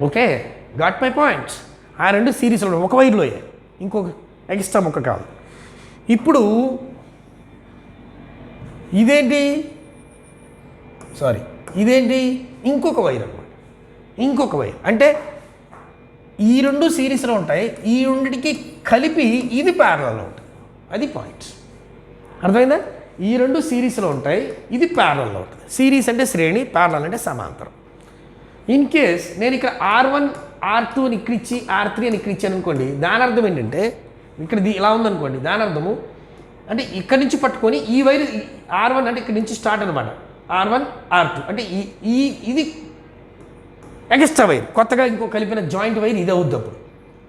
Okay, got my points. ఆ రెండు సిరీస్లో ఉన్నాయి, ఒక వైర్లోయే, ఇంకొక ఎక్స్ట్రా ముక్క కాదు. ఇప్పుడు ఇదేంటి ఇంకొక వైర్ అనమాట. ఇంకొక వైర్ అంటే ఈ రెండు సిరీస్లో ఉంటాయి, ఈ రెండిటికి కలిపి ఇది ప్యారలల్లో ఉంటుంది. అది పాయింట్స్. అర్థమైందా? ఈ రెండు సిరీస్లో ఉంటాయి, ఇది ప్యారలల్లో ఉంటుంది. సిరీస్ అంటే శ్రేణి, ప్యారలల్ అంటే సమాంతరం. ఇన్ కేస్ నేను ఇక్కడ R1 R2 అని ఇక్కడ ఇచ్చి R3 అని ఇక్కడ ఇచ్చాను అనుకోండి, దాని అర్థం ఏంటంటే ఇక్కడ ఇలా ఉందనుకోండి, దాని అర్థము అంటే ఇక్కడి నుంచి పట్టుకొని ఈ వైర్ R1 అంటే ఇక్కడ నుంచి స్టార్ట్ అనమాట. R1 R2 అంటే ఇది ఎక్స్ట్రా వైర్, కొత్తగా ఇంకో కలిపిన జాయింట్ వైర్ ఇది అవుద్ది.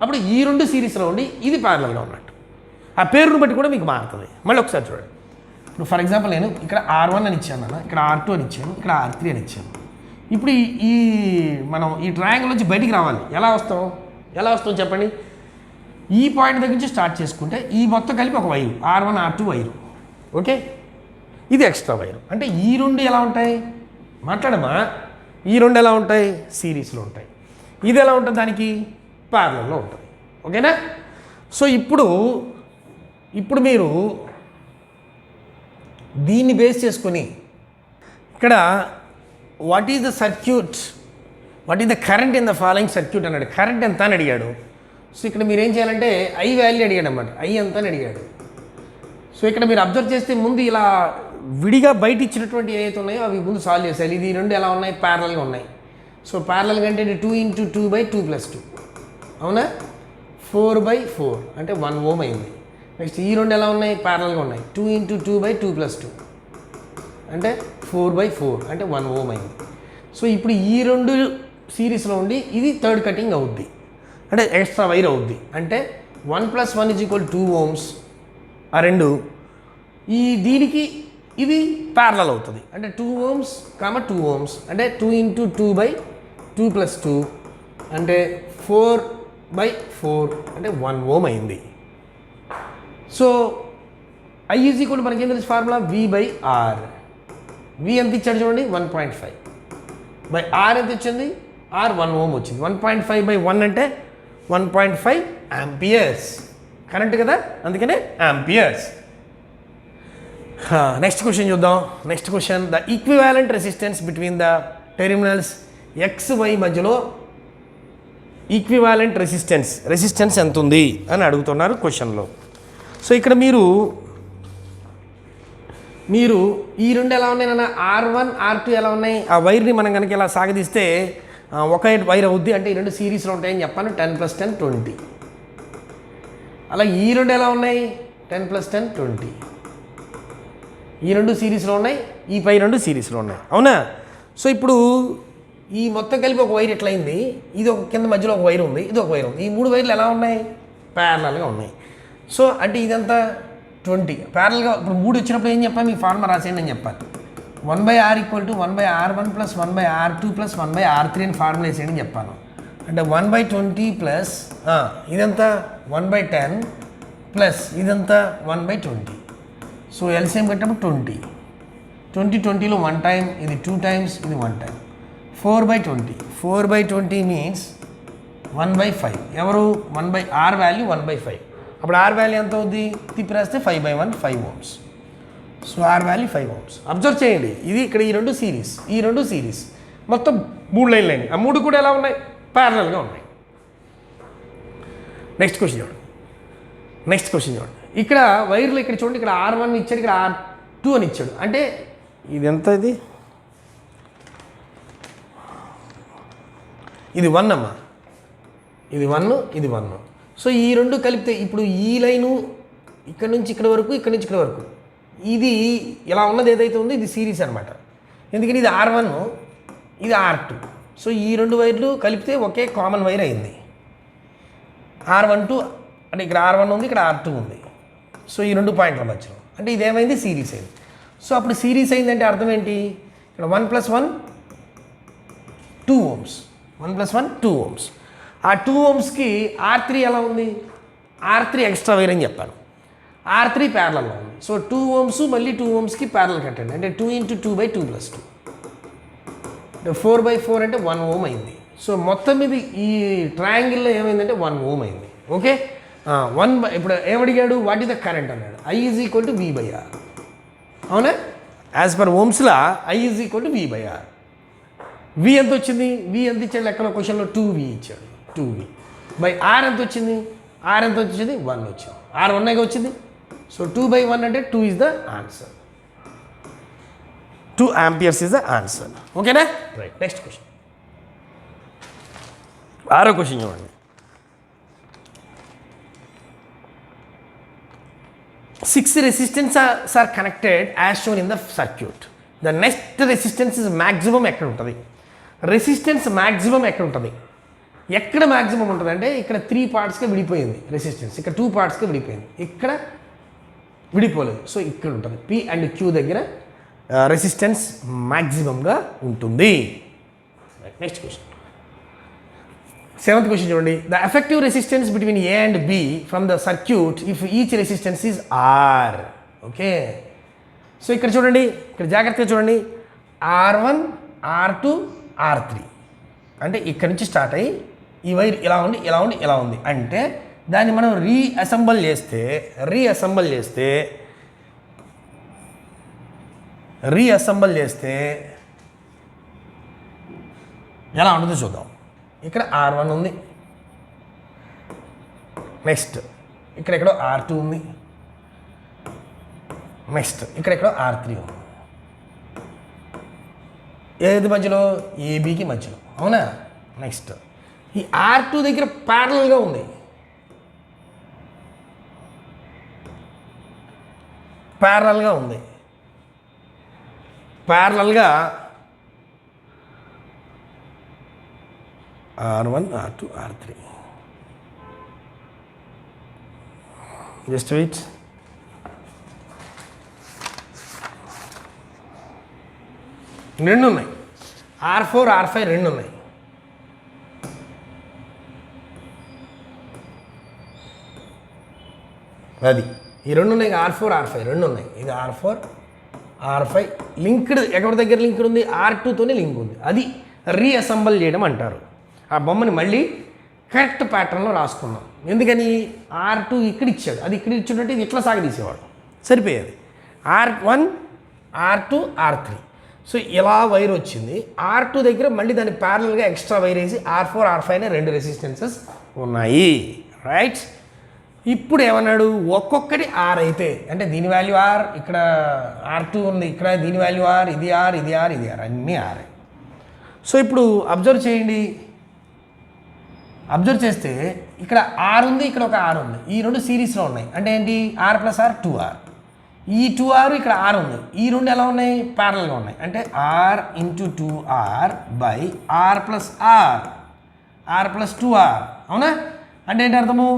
అప్పుడు ఈ రెండు సిరీస్లో ఉండి ఇది ప్యారలల్గా ఉన్నట్టు. ఆ పేరును బట్టి కూడా మీకు మారుతుంది. మళ్ళీ ఒకసారి చూడండి. ఇప్పుడు ఫర్ ఎగ్జాంపుల్ నేను ఇక్కడ R1 అని ఇచ్చాను అన్న, ఇక్కడ R2 అని ఇచ్చాను, ఇక్కడ R3 అని ఇచ్చాను. ఇప్పుడు మనం ఈ ట్రయాంగిల్ నుంచి బయటికి రావాలి. ఎలా వస్తాం చెప్పండి? ఈ పాయింట్ దగ్గర నుంచి స్టార్ట్ చేసుకుంటే ఈ మొత్తం కలిపి ఒక wire, R1 R2 wire. Okay, ఇది ఎక్స్ట్రా వైర్. అంటే ఈ రెండు ఎలా ఉంటాయి మాట్లాడమా, ఈ రెండు ఎలా ఉంటాయి సిరీస్లో ఉంటాయి. ఇది ఎలా ఉంటుంది దానికి ప్యారలల్లో ఉంటుంది. ఓకేనా. సో ఇప్పుడు మీరు దీన్ని బేస్ చేసుకొని ఇక్కడ what is the circuit, what is the current in the following circuit అన్నాడు. కరెంట్ ఎంత అని అడిగాడు. సో ఇక్కడ మీరు ఏం చేయాలంటే ఐ వాల్యూ అడిగాడు అన్నమాట. ఐ ఎంత అని అడిగాడు. సో ఇక్కడ మీరు అబ్జర్వ్ చేస్తే ముందు ఇలా విడిగా బయట ఇచ్చినటువంటి ఏవైతే ఉన్నాయో అవి ముందు సాల్వ్ చేసేయాలి. ఇది రెండు ఎలా ఉన్నాయి ప్యారలల్గా ఉన్నాయి. సో ప్యారలల్గా అంటే 2 × 2/2 + 2 అవునా, 4/4 అంటే 1 Ω అయింది. నెక్స్ట్ ఈ రెండు ఎలా ఉన్నాయి ప్యారలల్గా ఉన్నాయి. 2 × 2/2 + 2 అంటే 4/4 అంటే 1 Ω అయింది. సో ఇప్పుడు ఈ రెండు సిరీస్లో ఉండి ఇది థర్డ్ కటింగ్ అవుద్ది, అంటే ఎక్స్ట్రా వైర్ అవుద్ది. అంటే 1 + 1 = 2 Ω. ఆ రెండు ఈ దీనికి ఇది ప్యారలల్ అవుతుంది. అంటే 2 Ω, 2 Ω అంటే 2 × 2/2 + 2 అంటే 4/4 అంటే 1 Ω అయింది. సో I = మనకేం తెలుసు ఫార్ములా V/R. V ఎంత ఇచ్చాడు చూడండి 1.5 బై R ఎంత వచ్చింది R 1 Ω వచ్చింది. 1.5/1 అంటే 1.5 ఆంపియర్స్ కరెంట్ కదా, అందుకనే ఆంపియర్స్. నెక్స్ట్ క్వశ్చన్ చూద్దాం. Next question, the equivalent resistance between the terminals XY మధ్యలో ఈక్వివాలెంట్ రెసిస్టెన్స్ ఎంత ఉంది అని అడుగుతున్నారు క్వశ్చన్లో. సో ఇక్కడ మీరు ఈ రెండు ఎలా ఉన్నాయి నాన్న, R1 R2 ఎలా ఉన్నాయి. ఆ వైర్ని మనం కనుక ఇలా సాగదీస్తే ఒక వైర్ అవుద్ది. అంటే ఈ రెండు సిరీస్లో ఉంటాయని చెప్పాను. 10 + 10 20. అలా ఈ రెండు ఎలా ఉన్నాయి 10 + 10 20. ఈ రెండు సిరీస్లో ఉన్నాయి, ఈ పై రెండు సిరీస్లో ఉన్నాయి అవునా. సో ఇప్పుడు ఈ మొత్తం కలిపి ఒక వైర్ ఎట్లయింది, ఇది ఒక కింద మధ్యలో ఒక వైర్ ఉంది, ఇది ఒక వైర్ ఉంది. ఈ మూడు వైర్లు ఎలా ఉన్నాయి ప్యారలల్గా ఉన్నాయి. సో అంటే ఇదంతా 20 ప్యారలల్గా. ఇప్పుడు 3 వచ్చినప్పుడు ఏం చెప్పాను, మీ ఫార్ములా రాసేయండి అని చెప్పాను. 1/R = 1/R1 + 1/R2 + 1/R3 అని ఫార్ములా వేసేయండి అని చెప్పాను. అంటే 1/20 ప్లస్ ఇదంతా 1/10 ప్లస్ ఇదంతా 1/20. సో ఎల్సిఎం కట్టినప్పుడు 20 20లో 1 టైం, ఇది 2 టైమ్స్, ఇది 1 టైం. 4/20 మీన్స్ 1/5. ఎవరు 1/R వాల్యూ 1/5. అప్పుడు R వాల్యూ ఎంత అవుద్ది తిప్పి రాస్తే 5/1 5 Ω. So R value 5 Ω. అబ్జర్వ్ చేయండి, ఇది ఇక్కడ ఈ రెండు సిరీస్ మొత్తం 3 లైన్లు అయినాయి. ఆ 3 కూడా ఎలా ఉన్నాయి ప్యారలల్గా ఉన్నాయి. నెక్స్ట్ క్వశ్చన్ చూడండి. ఇక్కడ వైర్లు ఇక్కడ చూడండి, ఇక్కడ R1 ఇచ్చాడు, ఇక్కడ R2 అని ఇచ్చాడు. అంటే ఇది ఎంత, ఇది 1 అమ్మా, ఇది 1 ఇది 1. సో ఈ రెండు కలిపితే ఇప్పుడు ఈ లైను ఇక్కడ నుంచి ఇక్కడ వరకు, ఇక్కడ నుంచి ఇక్కడ వరకు, ఇది ఇలా ఉన్నది ఏదైతే ఉందో ఇది సిరీస్ అనమాట. ఎందుకని ఇది R1 ఇది R2. సో ఈ రెండు వైర్లు కలిపితే ఒకే కామన్ వైర్ అయింది. R12 అంటే ఇక్కడ R1 ఉంది, ఇక్కడ R2 ఉంది. సో ఈ రెండు పాయింట్ల మధ్యలో అంటే ఇదేమైంది సిరీస్ అయింది. సో అప్పుడు సిరీస్ అయిందంటే అర్థం ఏంటి, ఇక్కడ 1 + 1 2 Ω, 1 + 1 2 Ω. ఆ 2 Ωకి R3 ఎలా ఉంది, R3 ఎక్స్ట్రా వైర్ అని చెప్పాను. R3 ప్యారలల్లో ఉంది. సో 2 Ω మళ్ళీ 2 Ωకి ప్యారలల్ కట్టండి. అంటే 2 × 2/2 + 2 అంటే 4/4 అంటే 1 Ω అయింది. సో మొత్తం ఇది ఈ ట్రయాంగిల్లో ఏమైందంటే 1 Ω అయింది. ఓకే, ఇప్పుడు ఏమడిగాడు, వాట్ ఈస్ ద కరెంట్ అన్నాడు. I = V/R అవునా. As per Ohm's law I = V/R. V ఎంత వచ్చింది, V ఎంత ఇచ్చాడు లెక్కలో క్వశ్చన్లో 2V ఇచ్చాడు. 2V బై R ఎంత వచ్చింది, R ఎంత వచ్చింది 1 వచ్చింది. R 1 వచ్చింది. సో 2/1 అంటే 2 is the answer. 2 amperes is the answer. ఓకేనా. Right, next question. 6వ క్వశ్చన్ చూడండి. 6 resistors are connected as shown in the circuit. The next resistance is maximum ఎక్కడ ఉంటుంది, రెసిస్టెన్స్ మ్యాక్సిమం ఎక్కడ ఉంటుంది, ఎక్కడ మ్యాక్సిమం ఉంటుంది అంటే ఇక్కడ 3 పార్ట్స్గా విడిపోయింది రెసిస్టెన్స్, ఇక్కడ 2 పార్ట్స్గా విడిపోయింది, ఇక్కడ విడిపోలేదు. సో ఇక్కడ ఉంటుంది P అండ్ Q దగ్గర రెసిస్టెన్స్ మ్యాక్సిమంగా ఉంటుంది. నెక్స్ట్ క్వశ్చన్, 7th క్వశ్చన్ చూడండి. The effective resistance between A and B from the circuit if each resistance is R. Okay, so ఇక్కడ చూడండి, ఇక్కడ జాగ్రత్తగా చూడండి, R1 R2 R3 అంటే ఇక్కడ నుంచి స్టార్ట్ అయ్యి ఈ వైర్ ఇలా ఉండి ఇలా ఉండి ఇలా ఉంది. అంటే దాన్ని మనం రీఅసెంబుల్ చేస్తే ఎలా ఉంటుందో చూద్దాం. ఇక్కడ R1 ఉంది, నెక్స్ట్ ఇక్కడెక్కడో R2 ఉంది, నెక్స్ట్ ఇక్కడెక్కడో R3 ఉంది. ఏది మధ్యలో? ఏబీకి మధ్యలో, అవునా? నెక్స్ట్ ఈ R2 దగ్గర ప్యారలల్గా ఉంది, ప్యారలల్గా R1 R2 R3. Just wait. రెండు ఉన్నాయి, R4 R5 రెండు ఉన్నాయి. అది ఈ రెండు ఉన్నాయి, R4 R5 రెండు ఉన్నాయి. ఇది R4 R5 లింక్డ్, ఎవరి దగ్గర లింక్డ్ ఉంది? R2తోనే లింక్ ఉంది. అది రీఅసెంబుల్ చేయడం అంటారు. ఆ బొమ్మని మళ్ళీ కరెక్ట్ ప్యాటర్న్లో రాసుకున్నాం. ఎందుకని? R2 ఇక్కడ ఇచ్చాడు, అది ఇక్కడ ఇచ్చుంటే ఇది ఇట్లా సాగదీసేవాడు, సరిపోయేది. R1 R2 R3. సో ఇలా వైర్ వచ్చింది. R2 దగ్గర మళ్ళీ దాన్ని ప్యారలల్గా ఎక్స్ట్రా వైర్ వేసి R4 R5 అనే రెండు రెసిస్టెన్సెస్ ఉన్నాయి, రైట్? ఇప్పుడు ఏమన్నాడు? ఒక్కొక్కటి R అయితే, అంటే దీని వాల్యూ R, ఇక్కడ R2 ఉంది, ఇక్కడ దీని వాల్యూ R, ఇది R, ఇది R, ఇది R, అన్నీ R. సో ఇప్పుడు అబ్జర్వ్ చేయండి, అబ్జర్వ్ చేస్తే ఇక్కడ R ఉంది, ఇక్కడ ఒక R ఉంది, ఈ రెండు సిరీస్లో ఉన్నాయి. అంటే ఏంటి? R + R 2R. ఈ 2R ఇక్కడ R ఉంది, ఈ రెండు ఎలా ఉన్నాయి? ప్యారలల్గా ఉన్నాయి. అంటే R × 2R / R + R + 2R, అవునా? అంటే ఏంటి అర్థము?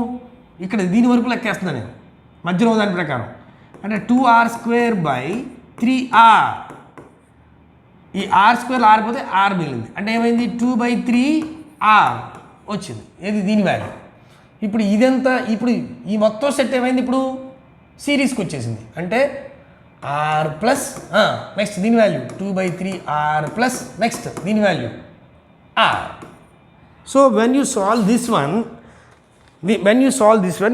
ఇక్కడ దీని వరకు లెక్కేస్తున్నాను నేను మధ్యలో దాని ప్రకారం. అంటే 2R² / 3R. ఈ R² ఆరిపోతే R మిగిలింది. అంటే ఏమైంది? 2/3R వచ్చింది. ఏది? దీని వాల్యూ. ఇప్పుడు ఇదంతా, ఇప్పుడు ఈ మొత్తం సెట్ ఏమైంది? ఇప్పుడు సిరీస్కి వచ్చేసింది. అంటే R ప్లస్ నెక్స్ట్ దీని వాల్యూ 2/3R ప్లస్ నెక్స్ట్ దీని value R. So when you solve this one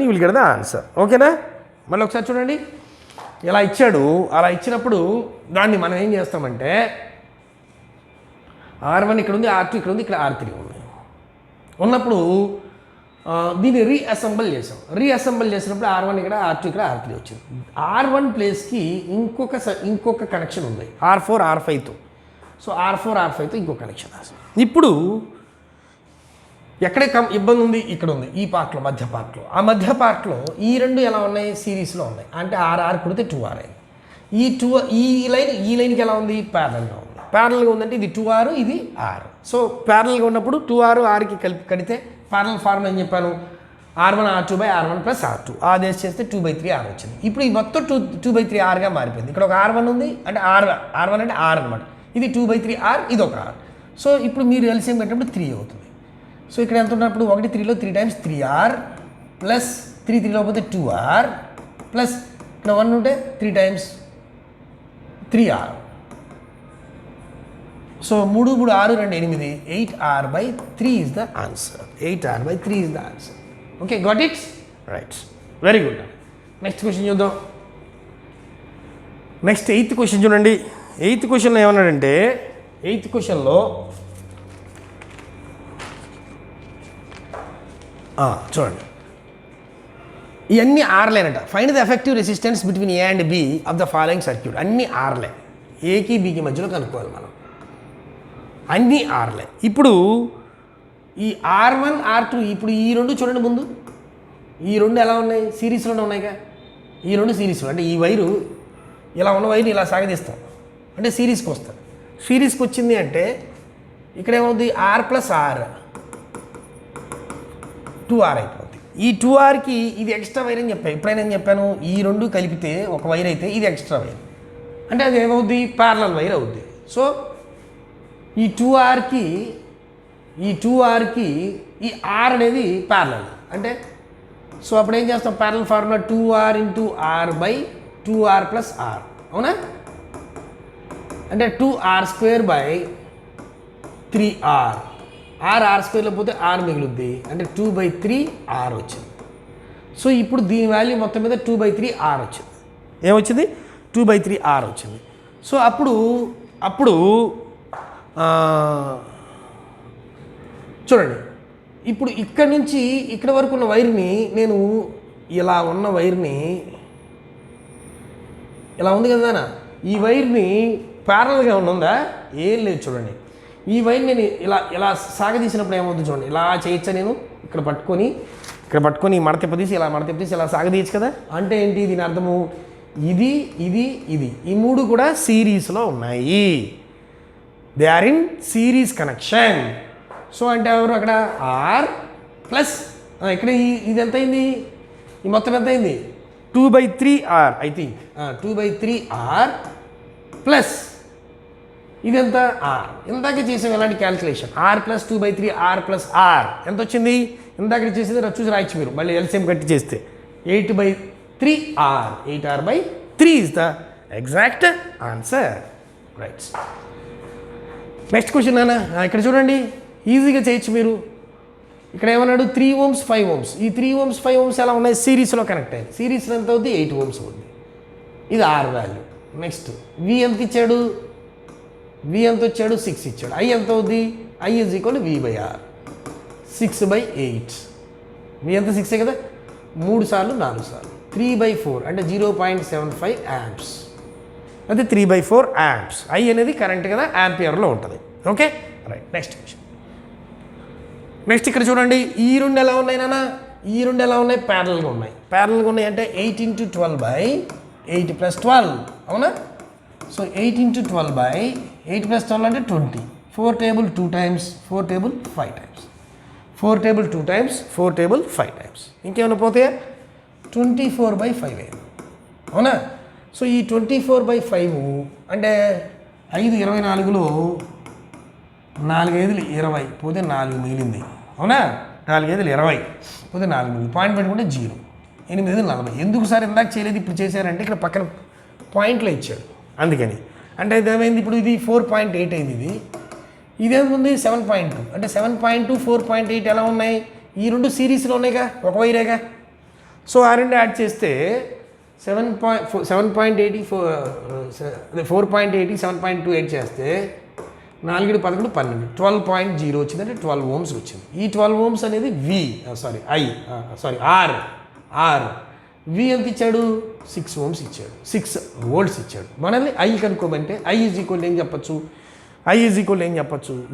you will get the answer. ఓకేనా? మళ్ళీ ఒకసారి చూడండి, ఇలా ఇచ్చాడు. అలా ఇచ్చినప్పుడు దాన్ని మనం ఏం చేస్తామంటే R1 ఇక్కడ ఉంది, R2 ఇక్కడ ఉంది, ఇక్కడ R3 ఉంది. ఉన్నప్పుడు దీన్ని రీఅసెంబుల్ చేసినప్పుడు R1 ఇక్కడ, R2 ఇక్కడ, R3 వచ్చింది. R1 ప్లేస్కి ఇంకొక కనెక్షన్ ఉంది R4 R5తో. సో R4 R5తో ఇంకొక కనెక్షన్. ఇప్పుడు ఎక్కడే ఇబ్బంది ఉంది? ఇక్కడ ఉంది, ఈ పార్ట్లో, మధ్య పార్ట్లో. ఆ మధ్య పార్ట్లో ఈ రెండు ఎలా ఉన్నాయి? సిరీస్లో ఉన్నాయి. అంటే R కుడితే 2R అయింది. ఈ లైన్కి ఎలా ఉంది? ప్యారలల్గా ఉంది. ప్యారలల్గా ఉందంటే ఇది 2R, ఇది R. సో ప్యారలల్గా ఉన్నప్పుడు 2R Rకి కడితే ప్యారలల్ ఫార్మ్ ఏం చెప్పాను? R1 R2 / R1 + R2. Adesh చేస్తే 2/3R వచ్చింది. ఇప్పుడు ఈ మొత్తం 2/3Rగా మారిపోయింది. ఇక్కడ ఒక R1 ఉంది, అంటే R1 అంటే R అనమాట. ఇది 2/3R, ఇది ఒక R. సో ఇప్పుడు మీరు ఎల్సిఎం పెట్టినప్పుడు 3 అవుతుంది. సో ఇక్కడ ఎంత ఉన్నప్పుడు 1 3లో 3 times 3R ప్లస్ 3 3లో పోతే 2R ప్లస్ ఇక్కడ 1 ఉంటే 3 times 3R. So 3 3 6 2 8 8R/3 is the answer. 8R/3 is the answer. Okay, got it? Right. Very good. Next question చూద్దాం. నెక్స్ట్ 8th క్వశ్చన్ చూడండి. 8th క్వశ్చన్లో ఏమన్నాడంటే 8th క్వశ్చన్లో చూడండి, ఇవన్నీ ఆర్లేనట. Find the effective resistance between A and B of the following circuit. అన్నీ ఆర్లే, ఏకి బికి మధ్యలో కనుక్కోవాలి మనం. అన్నీ ఆర్లే. ఇప్పుడు ఈ R1 R2 ఇప్పుడు ఈ రెండు చూడండి, ముందు ఈ రెండు ఎలా ఉన్నాయి? సిరీస్లోనే ఉన్నాయిగా. ఈ రెండు సిరీస్లో, అంటే ఈ వైరు ఇలా ఉన్న వైరుని ఇలా సాగదీస్తాం అంటే సిరీస్కి వస్తుంది. సిరీస్కి వచ్చింది అంటే ఇక్కడ ఏమవుతుంది? R + R 2R అయిపోతుంది. ఈ 2Rకి ఇది ఎక్స్ట్రా వైర్ అని చెప్పాను. ఎప్పుడైనా ఏం చెప్పాను? ఈ రెండు కలిపితే ఒక వైర్ అయితే ఇది ఎక్స్ట్రా వైర్, అంటే అది ఏమవుద్ది? ప్యారలల్ వైర్ అవుద్ది. సో ఈ 2Rకి ఈ R అనేది ప్యారలల్. అంటే సో అప్పుడు ఏం చేస్తాం? Parallel formula 2R × R / 2R + R, అవునా? అంటే 2r² బై 3r. r స్క్వేర్లో పోతే r మిగులుద్ది, అంటే 2/3r వచ్చింది. సో ఇప్పుడు దీని వాల్యూ మొత్తం మీద 2/3r వచ్చింది. ఏమొచ్చింది? 2/3r వచ్చింది. సో అప్పుడు చూడండి, ఇప్పుడు ఇక్కడ నుంచి ఇక్కడ వరకు ఉన్న వైర్ని నేను ఇలా ఉన్న వైర్ని ఇలా ఉంది కదా, ఈ వైర్ని ప్యారల్గా ఉందా? ఏం లేదు. చూడండి, ఈ వైర్ నేను ఇలా సాగదీసినప్పుడు ఏమవుతుంది చూడండి. ఇలా చేయొచ్చా? నేను ఇక్కడ పట్టుకొని మడతెప్పదీసి ఇలా సాగదీయచ్చు కదా. అంటే ఏంటి దీని అర్థము? ఇది ఈ మూడు కూడా సిరీస్లో ఉన్నాయి. They are in series connection. So అంటే ఎవరు అక్కడ ఆర్ ప్లస్ ఇక్కడ ఇది ఎంత అయింది? ఈ మొత్తం ఎంత అయింది? 2/3r I think. 2/3r plus ఇదెంత? ఆర్. ఇందాక చేసాం ఎలాంటి calculation? R plus 2/3r plus R ఎంత వచ్చింది? ఇందాక చేసేది చూసి రాయొచ్చు మీరు, మళ్ళీ ఎల్సిఎం కట్టి చేస్తే 8/3r. 8r/3 is the exact answer. Right. Next question నాన్న, ఇక్కడ చూడండి, ఈజీగా చేయొచ్చు మీరు. ఇక్కడ ఏమన్నాడు? 3 ohms 5 ohms. ఈ 3 ohms 5 ohms ఎలా ఉన్నాయి? సిరీస్లో కనెక్ట్ అయ్యింది. సిరీస్లో ఎంత అవుతుంది? 8 ohms అవుతుంది. ఇది ఆర్ వాల్యూ. నెక్స్ట్ వి ఎంత ఇచ్చాడు? వి ఎంత వచ్చాడు? 6 ఇచ్చాడు. ఐ ఎంత అవుద్ది? I is equal v/r. 6/8. వి ఎంత? 6 కదా, 3 సార్లు 4 సార్లు 3/4 అంటే 0.75 amps. అయితే 3/4 amps. ఐ అనేది కరెంట్ కదా, యాంపియర్లో ఉంటుంది. Okay right. Next question. Next ఇక్కడ చూడండి, ఈ రెండు ఎలా ఉన్నాయి నాన్న? ఈ రెండు ఎలా ఉన్నాయి? ప్యారల్గా ఉన్నాయి. ప్యారల్గా ఉన్నాయి అంటే 8 × 12/8 + 12 అవునా? సో 8 × 12/8 + 12 అంటే 20. 4 table 2 times, 4 table 5 times. 4 table 2 times, 4 table 5 times. ఇంకేమైనా పోతే 24/5 అయింది అవునా? సో ఈ 24/5 అంటే 5 24లో 4 5 20 పోతే 4 మిగిలింది అవునా? 4 5 20 పోతే 4 మిగిలింది. పాయింట్ పెట్టుకుంటే 0. 8 40. ఎందుకు సార్ ఇందాక చేయలేదు ఇప్పుడు చేశారంటే ఇక్కడ పక్కన పాయింట్లో ఇచ్చాడు అందుకని. అంటే ఏమైంది? ఇప్పుడు ఇది 4.8 అయింది. ఇదేముంది? 7.2. అంటే 7.2 4.8 ఎలా ఉన్నాయి? ఈ రెండు సిరీస్లో ఉన్నాయిగా, ఒక వైరేగా. సో ఆ రెండు యాడ్ చేస్తే 7.80 4.80 7.28 చేస్తే 4 11 12 12.0 వచ్చింది. అంటే 12 ohms వచ్చింది. ఈ 12 ohms అనేది ఆర్. వి ఎంత ఇచ్చాడు? 6 ohms ఇచ్చాడు, 6 volts ఇచ్చాడు. మనల్ని ఐ కనుక్కోమంటే ఐ ఈజ్ ఈక్వల్ ఏం చెప్పచ్చు?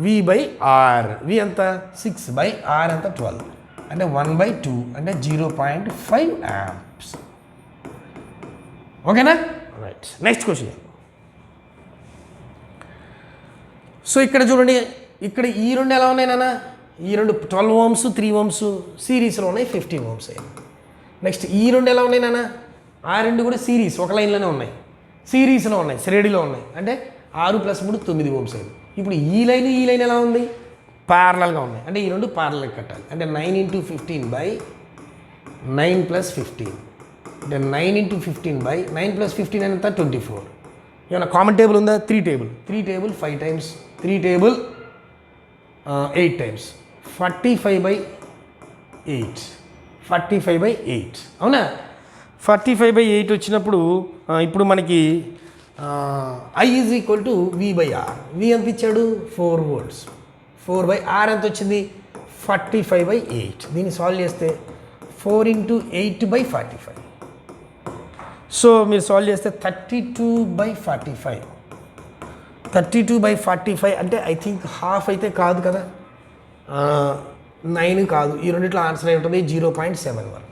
v/r. వి ఎంత? 6/r ఎంత? 12 అంటే 1/2 అంటే 0.5 amps. ఓకేనా? రైట్. Next question. సో ఇక్కడ చూడండి, ఇక్కడ ఈ రెండు ఎలా ఉన్నాయి నాన్న? ఈ రెండు 12 ohms 3 ohms సిరీస్లో ఉన్నాయి, 15 ohms అయ్యాయి. నెక్స్ట్ ఈ రెండు ఎలా ఉన్నాయి నాన్న? ఆ రెండు కూడా సిరీస్ ఒక లైన్లోనే ఉన్నాయి, సిరీస్లో ఉన్నాయి, శ్రేణిలో ఉన్నాయి. అంటే 6 + 3 9 ohms అయింది. ఇప్పుడు ఈ లైన్ ఎలా ఉంది? ప్యారలల్గా ఉన్నాయి. అంటే ఈ రెండు ప్యారలల్ కట్టాలి. అంటే 9 × 15/9 + 15 అంటే 9 × 15/9 + 15 ఎంత? 24. ఏమైనా కామన్ టేబుల్ ఉందా? 3 టేబుల్ 5 times, 3 టేబుల్ 8 times 45/8 అవునా? 45/8 వచ్చినప్పుడు ఇప్పుడు మనకి I is equal to v/r. వి ఎంత ఇచ్చాడు? 4 volts. 4/r ఎంత వచ్చింది? 45/8. దీన్ని సాల్వ్ చేస్తే 4 × 8/45. సో మీరు సాల్వ్ చేస్తే 32/45. 32/45 అంటే ఐ థింక్ హాఫ్ అయితే కాదు కదా, 9 కాదు. ఈ రెండిట్లో ఆన్సర్ అయి ఉంటుంది 0.71.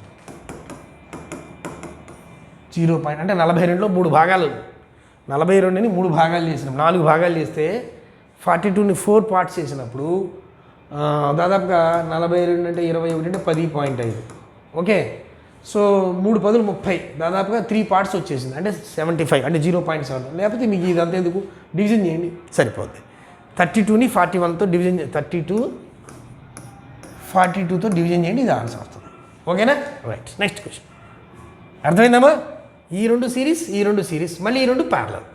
0 అంటే 42లో 3 భాగాలు. 42ని 3 భాగాలు చేసినాం. 4 భాగాలు చేస్తే 42ని 4 parts చేసినప్పుడు దాదాపుగా 42 అంటే 21 అంటే 10.5. ఓకే. సో 3 × 10 = 30. దాదాపుగా 3 parts వచ్చేసింది. అంటే 75 అంటే 0.7. లేకపోతే మీకు ఇదంతా ఎందుకు? డివిజన్ చేయండి సరిపోద్ది. 32ని 41తో డివిజన్ 42తో డివిజన్ చేయండి, ఇది ఆన్సర్ వస్తుంది. ఓకేనా? రైట్. Next question. అర్థమైందమ్మా? ఈ రెండు సిరీస్ మళ్ళీ ఈ రెండు ప్యారలల్.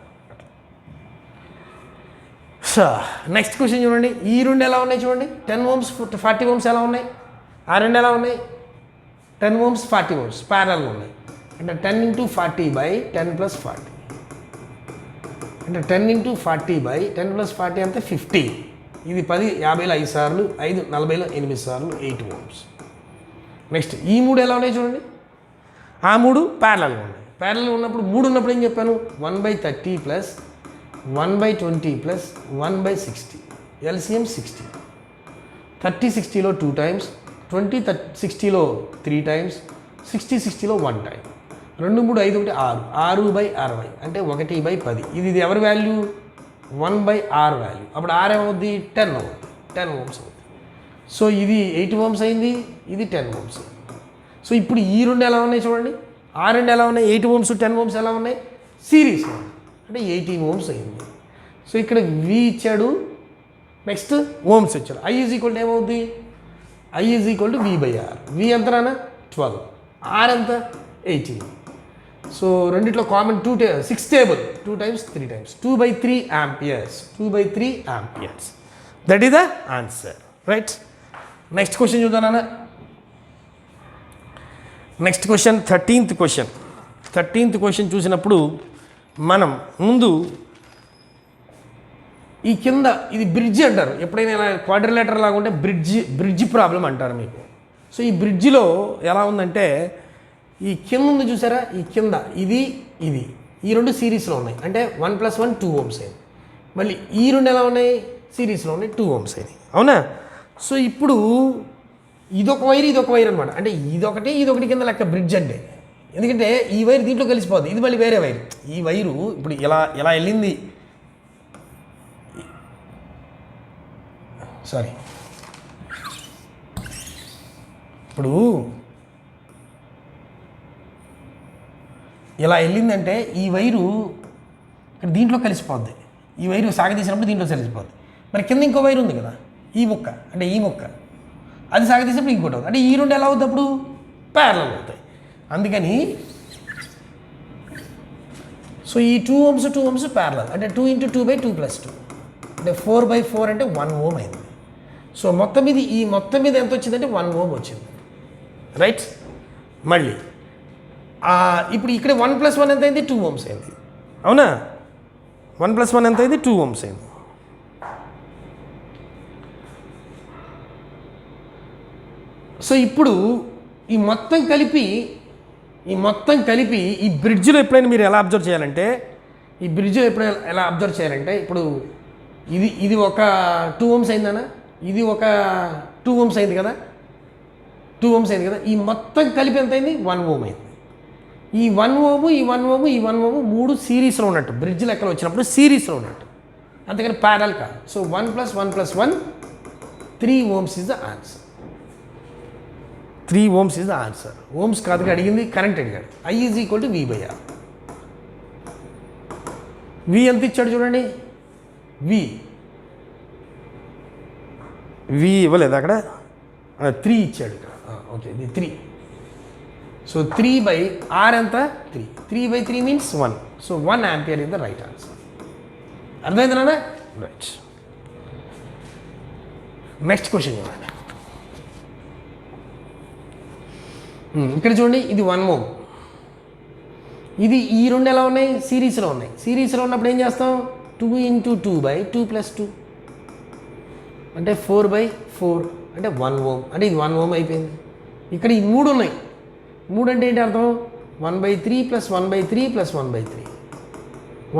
సో నెక్స్ట్ క్వశ్చన్ చూడండి. ఈ రెండు ఎలా ఉన్నాయి చూడండి. 10 Ω 40 Ω ఎలా ఉన్నాయి. ఆ రెండు ఎలా ఉన్నాయి. 10 Ω 40 Ω ప్యారల్గా ఉన్నాయి. అంటే 10 × 40/10 + 40 అంటే 10 × 40/10 + 40 అంటే 50. ఇది 10 50లో 5 సార్లు 5 40లో 8 సార్లు 8 Ω. నెక్స్ట్ ఈ మూడు ఎలా ఉన్నాయి చూడండి. ఆ మూడు ప్యారల్గా ఉన్నాయి. ప్యారల్గా ఉన్నప్పుడు మూడు ఉన్నప్పుడు ఏం చెప్పాను. 1/30 + 1/20 + 1/60 LCM 60. 30 60లో 2 times, 20 60లో 3 times, 60 60లో 1 time. 2 3 5 1 6 6/60 అంటే 1/10. ఇది ఎవరి వాల్యూ 1/R వాల్యూ. అప్పుడు R ఏమవుద్ది 10 అవుతుంది. 10 Ω అవుతుంది. సో ఇది 8 Ω అయింది. ఇది 10 Ω. సో ఇప్పుడు ఈ రెండు ఎలా ఉన్నాయి చూడండి. ఆ రెండు ఎలా ఉన్నాయి. 8 Ω 10 Ω ఎలా ఉన్నాయి సిరీస్లో అంటే 18 Ω అయింది. సో ఇక్కడ V ఇచ్చాడు. నెక్స్ట్ ఓమ్స్ ఇచ్చాడు. I = ఏమవుద్ది. I = V/R. V ఎంత నాన్న 12. R ఎంత 18. సో రెండిట్లో common 6 table 2 times 3 times 2/3 amperes. 2/3 amperes. That is the answer. Right. Next question చూద్దాం నాన్న. Next question 13th question. 13th question చూసినప్పుడు మనం ముందు ఈ కింద ఇది బ్రిడ్జి అంటారు. ఎప్పుడైనా ఇలా క్వాడ్రిలేటర్ లాగా ఉంటే బ్రిడ్జి ప్రాబ్లం అంటారు మీకు. సో ఈ బ్రిడ్జిలో ఎలా ఉందంటే ఈ కింద ఉంది చూసారా. ఈ కింద ఇది ఈ రెండు సిరీస్లో ఉన్నాయి. అంటే 1 + 1 2 Ω అయింది. మళ్ళీ ఈ రెండు ఎలా ఉన్నాయి సిరీస్లో ఉన్నాయి 2 Ω అయింది. అవునా. సో ఇప్పుడు ఇదొక వైర్ అనమాట. అంటే ఇదొకటి కింద లెక్క బ్రిడ్జ్ అంటే. ఎందుకంటే ఈ వైర్ దీంట్లో కలిసిపోద్ది. ఇది మళ్ళీ వేరే వైర్. ఈ వైరు ఇప్పుడు ఇలా వెళ్ళింది. సారీ, ఇప్పుడు ఇలా వెళ్ళిందంటే ఈ వైరు ఇక్కడ దీంట్లో కలిసిపోద్ది. ఈ వైరు సాగదీసినప్పుడు దీంట్లో కలిసిపోద్ది. మరి కింద ఇంకో వైరు ఉంది కదా. ఈ ముక్క అది సాగదీసినప్పుడు ఇంకోటి అవుతుంది. అంటే ఈ రెండు ఎలా అవుతుంది అప్పుడు ప్యారలల్ అవుతాయి. అందుకని సో ఈ 2 Ω ప్యారలల్ అంటే 2 × 2/2 + 2 అంటే 4/4 అంటే 1 Ω అయింది. సో మొత్తం మీద ఎంత వచ్చిందంటే 1 Ω వచ్చింది. రైట్. మళ్ళీ ఇప్పుడు ఇక్కడ 1 + 1 ఎంత అయింది 2 Ω అయింది. అవునా. 1 + 1 ఎంత అయింది 2 Ω అయింది. సో ఇప్పుడు ఈ మొత్తం కలిపి ఈ బ్రిడ్జ్లో ఎప్పుడైనా మీరు ఎలా అబ్జర్వ్ చేయాలంటే ఇప్పుడు ఇది ఒక 2 Ω అయిందనా. ఇది ఒక 2 Ω అయింది కదా. 2 Ω అయింది కదా. ఈ మొత్తం కలిపి ఎంత అయింది 1 Ω అయింది. ఈ 1 Ω మూడు సిరీస్లో ఉన్నట్టు. బ్రిడ్జ్ లెక్కలు వచ్చినప్పుడు సిరీస్లో ఉన్నట్టు. అంతేకాని ప్యారల్ కాదు. So 1 + 1 + 1 3 Ω is the answer. 3 Ω is the answer. Ohms కాదు అడిగింది, కరెంట్ అడిగాడు. I = V/R. V ఎంత ఇచ్చాడు చూడండి. V ఇవ్వలేదు అక్కడ. 3 ఇచ్చాడు ఇక్కడ. ఓకే, ఇది 3. సో 3/R ఎంత 3. 3/3 means 1. So 1 ampere is the right answer. అర్థమైందా. రైట్. నెక్స్ట్ క్వశ్చన్ చూడండి. ఇక్కడ చూడండి. ఇది 1 Ω. ఈ రెండు ఎలా ఉన్నాయి సిరీస్లో ఉన్నాయి. సిరీస్లో ఉన్నప్పుడు ఏం చేస్తాం 2 × 2/2 + 2 అంటే 4/4 అంటే 1 Ω. అంటే ఇది 1 Ω అయిపోయింది. ఇక్కడ ఈ మూడు ఉన్నాయి. 3 అంటే ఏంటి అర్థం 1/3 + 1/3 + 1/3.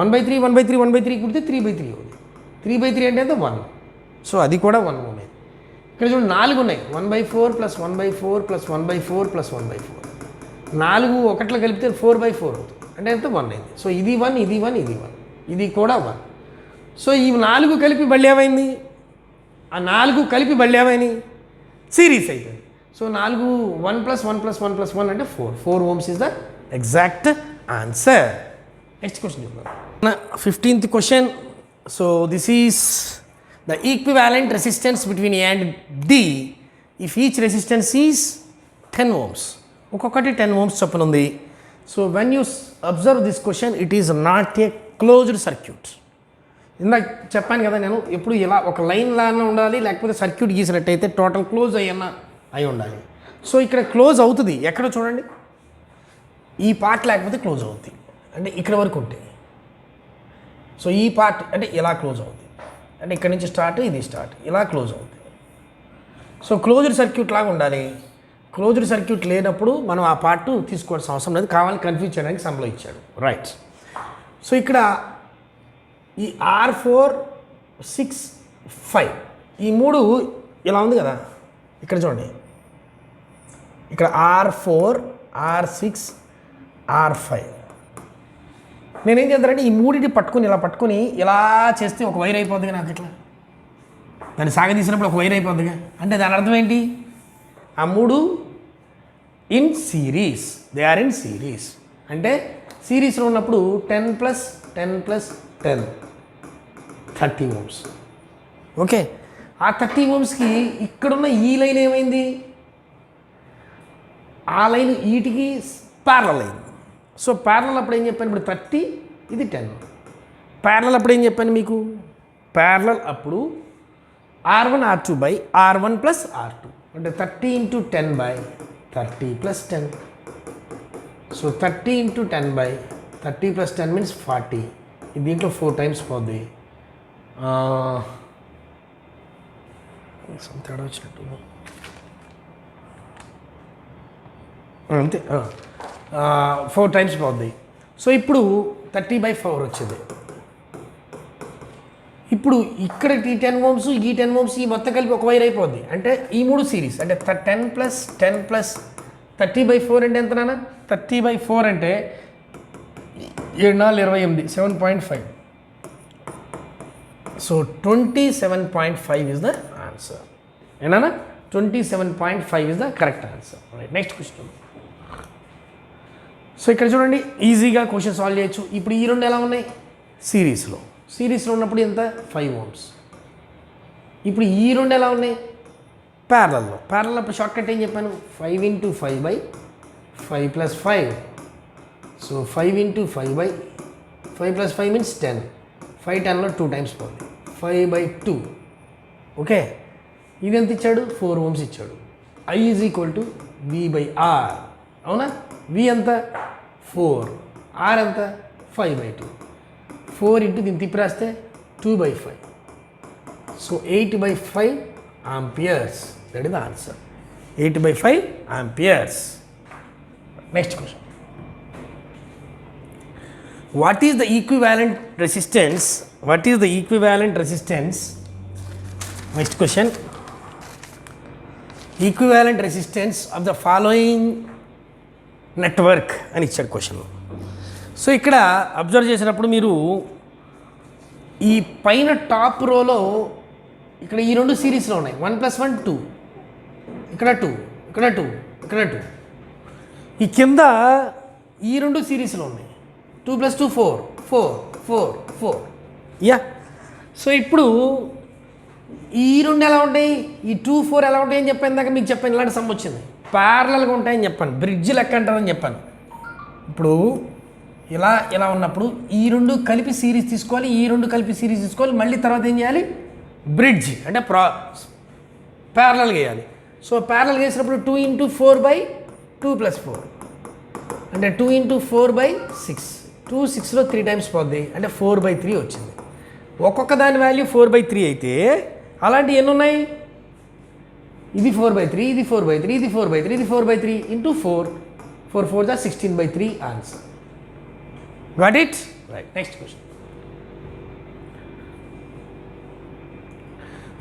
1/3 కుడితే 3/3 అవుతుంది. 3/3 అంటే ఎంత 1. సో అది కూడా 1 Ω. ఇక్కడ చూడండి 4 ఉన్నాయి. 1/4 + 1/4 + 1/4 + 1/4. 4 ఒకట్లో కలిపితే 4/4 అవుతుంది. అంటే ఎంత 1 అయింది. సో ఇది 1 ఇది కూడా 1. సో ఈ 4 కలిపి మళ్ళీ ఏమైంది. ఆ 4 కలిపి మళ్ళీ ఏమైంది సిరీస్ అయిపోయింది. సో 1 + 1 + 1 + 1 అంటే 4 Ω is the exact answer. Next question చూద్దాం. 15th question. So this is the equivalent resistance between A and D if each resistance is 10 Ω. ఒక్కొక్కటి 10 Ω చొప్పున ఉంది. So when you observe this question it is not a closed circuit. ఇందాక చెప్పాను కదా నేను ఎప్పుడు ఇలా ఒక లైన్ లాగా ఉండాలి, లేకపోతే సర్క్యూట్ గీసినట్టయితే టోటల్ క్లోజ్ అయి ఉండాలి. సో ఇక్కడ క్లోజ్ అవుతుంది ఎక్కడ చూడండి, ఈ పార్ట్ లేకపోతే క్లోజ్ అవుతుంది, అంటే ఇక్కడ వరకు ఉంటాయి. సో ఈ పార్ట్ అంటే ఇలా క్లోజ్ అవుతుంది, అంటే ఇక్కడ నుంచి స్టార్ట్, ఇది స్టార్ట్, ఇలా క్లోజ్ అవుతుంది. సో క్లోజ్డ్ సర్క్యూట్ లాగా ఉండాలి. క్లోజ్డ్ సర్క్యూట్ లేనప్పుడు మనం ఆ పార్ట్ తీసుకోవాల్సిన అవసరం లేదు, కావాలని కన్ఫ్యూజ్ చేయడానికి సమ్లో ఇచ్చాడు. రైట్. సో ఇక్కడ ఈ R4, 6, 5 ఈ 3 ఇలా ఉంది కదా, ఇక్కడ చూడండి, ఇక్కడ R4, R6, R5. నేనేం చేద్దానంటే ఈ 3ని పట్టుకుని ఇలా చేస్తే ఒక వైర్ అయిపోద్దిగా నాకు ఇట్లా, దాన్ని సాగదీసినప్పుడు ఒక వైర్ అయిపోద్దిగా. అంటే దాని అర్థం ఏంటి, ఆ 3 in series, they are in series. అంటే సిరీస్లో ఉన్నప్పుడు 10 + 10 + 10 30 ohms. ఓకే, ఆ 30 ohmsకి ఇక్కడున్న ఈ లైన్ ఏమైంది, ఆ లైన్ వీటికి ప్యారలల్ అయింది. సో ప్యారలల్ అప్పుడు ఏం చెప్పాను, ఇప్పుడు 30, ఇది 10. ప్యారలల్ అప్పుడు ఏం చెప్పాను మీకు, ప్యారలల్ అప్పుడు R1 R2 by R1 + R2 అంటే 30 × 10 by 30 + 10. So 30 × 10 by 30 + 10 means 40. దీంట్లో 4 times పోద్ది. తేడా వచ్చినట్టు అంతే, 4 times పోద్ది. సో ఇప్పుడు 30/4 వచ్చింది. ఇప్పుడు ఇక్కడ ఈ 10 ohms, ఈ 10 ohms, ఈ మొత్తం కలిపి ఒక వైర్ అయిపోద్ది. అంటే ఈ 3 సిరీస్, అంటే 10 + 10 + 30/4 అంటే ఎంత నాన్న, 30/4 అంటే 7 × 4 = 28, 7.5. So 27.5 is the answer. ఏనా, 27.5 is the correct answer. Right, next question. So ఇక్కడ చూడండి, ఈజీగా క్వశ్చన్ సాల్వ్ చేయొచ్చు. ఇప్పుడు ఈ 2 ఎలా ఉన్నాయి, సిరీస్లో ఉన్నప్పుడు ఎంత, 5 ohms. ఇప్పుడు ఈ 2 ఎలా ఉన్నాయి, ప్యారలల్లో అప్పుడు షార్ట్ కట్ ఏం చెప్పాను, 5 × 5 by 5 + 5. So 5 × 5 by 5 + 5 means 10. 5 10లో 2 times పోతుంది, 5/2. ఓకే, ఇది ఎంత ఇచ్చాడు, 4 ohms ఇచ్చాడు. I = V/R. అవునా, V ఎంత 4, R ఎంత 5/2. 4 × దీన్ని తిప్పి రాస్తే 2/5. So 8/5 amperes. That is the answer, 8/5 amperes. Next question. What is the equivalent resistance? Next question. Equivalent resistance of the following network అని ఇచ్చాడు క్వశ్చన్. సో ఇక్కడ అబ్జర్వ్ చేసినప్పుడు మీరు ఈ పైన టాప్ రోలో ఇక్కడ ఈ 2 సిరీస్లో ఉన్నాయి, 1 + 1 2, ఇక్కడ 2, ఇక్కడ 2, ఇక్కడ 2. ఈ కింద ఈ 2 సిరీస్లో ఉన్నాయి, 2 + 2 4, 4, 4, 4. యా, సో ఇప్పుడు ఈ 2 ఎలా ఉంటాయి, ఈ 2, 4 ఎలా ఉంటాయి అని చెప్పాను దాకా మీకు చెప్పాను. ఇలాంటి సమ్ వచ్చింది, ప్యారలల్గా ఉంటాయని చెప్పాను, బ్రిడ్జ్ లెక్క అంటారని చెప్పాను. ఇప్పుడు ఇలా ఉన్నప్పుడు ఈ 2 కలిపి సిరీస్ తీసుకోవాలి, ఈ 2 కలిపి సిరీస్ తీసుకోవాలి, మళ్ళీ తర్వాత ఏం చేయాలి, బ్రిడ్జ్ అంటే ప్యారలల్గా వేయాలి. సో ప్యారలల్గా వేసినప్పుడు 2 × 4/2 + 4 అంటే 2 × 4/6. 2 6లో 3 times పోద్ది, అంటే 4/3 వచ్చింది. ఒక్కొక్క దాని వాల్యూ 4/3 అయితే అలాంటి ఎన్ని ఉన్నాయి, ఇది 4/3, ఇది 4/3, ఇది 4/3, ఇది 4/3 × 4, 4 4 = 16/3 answer. Got it? Right, next question.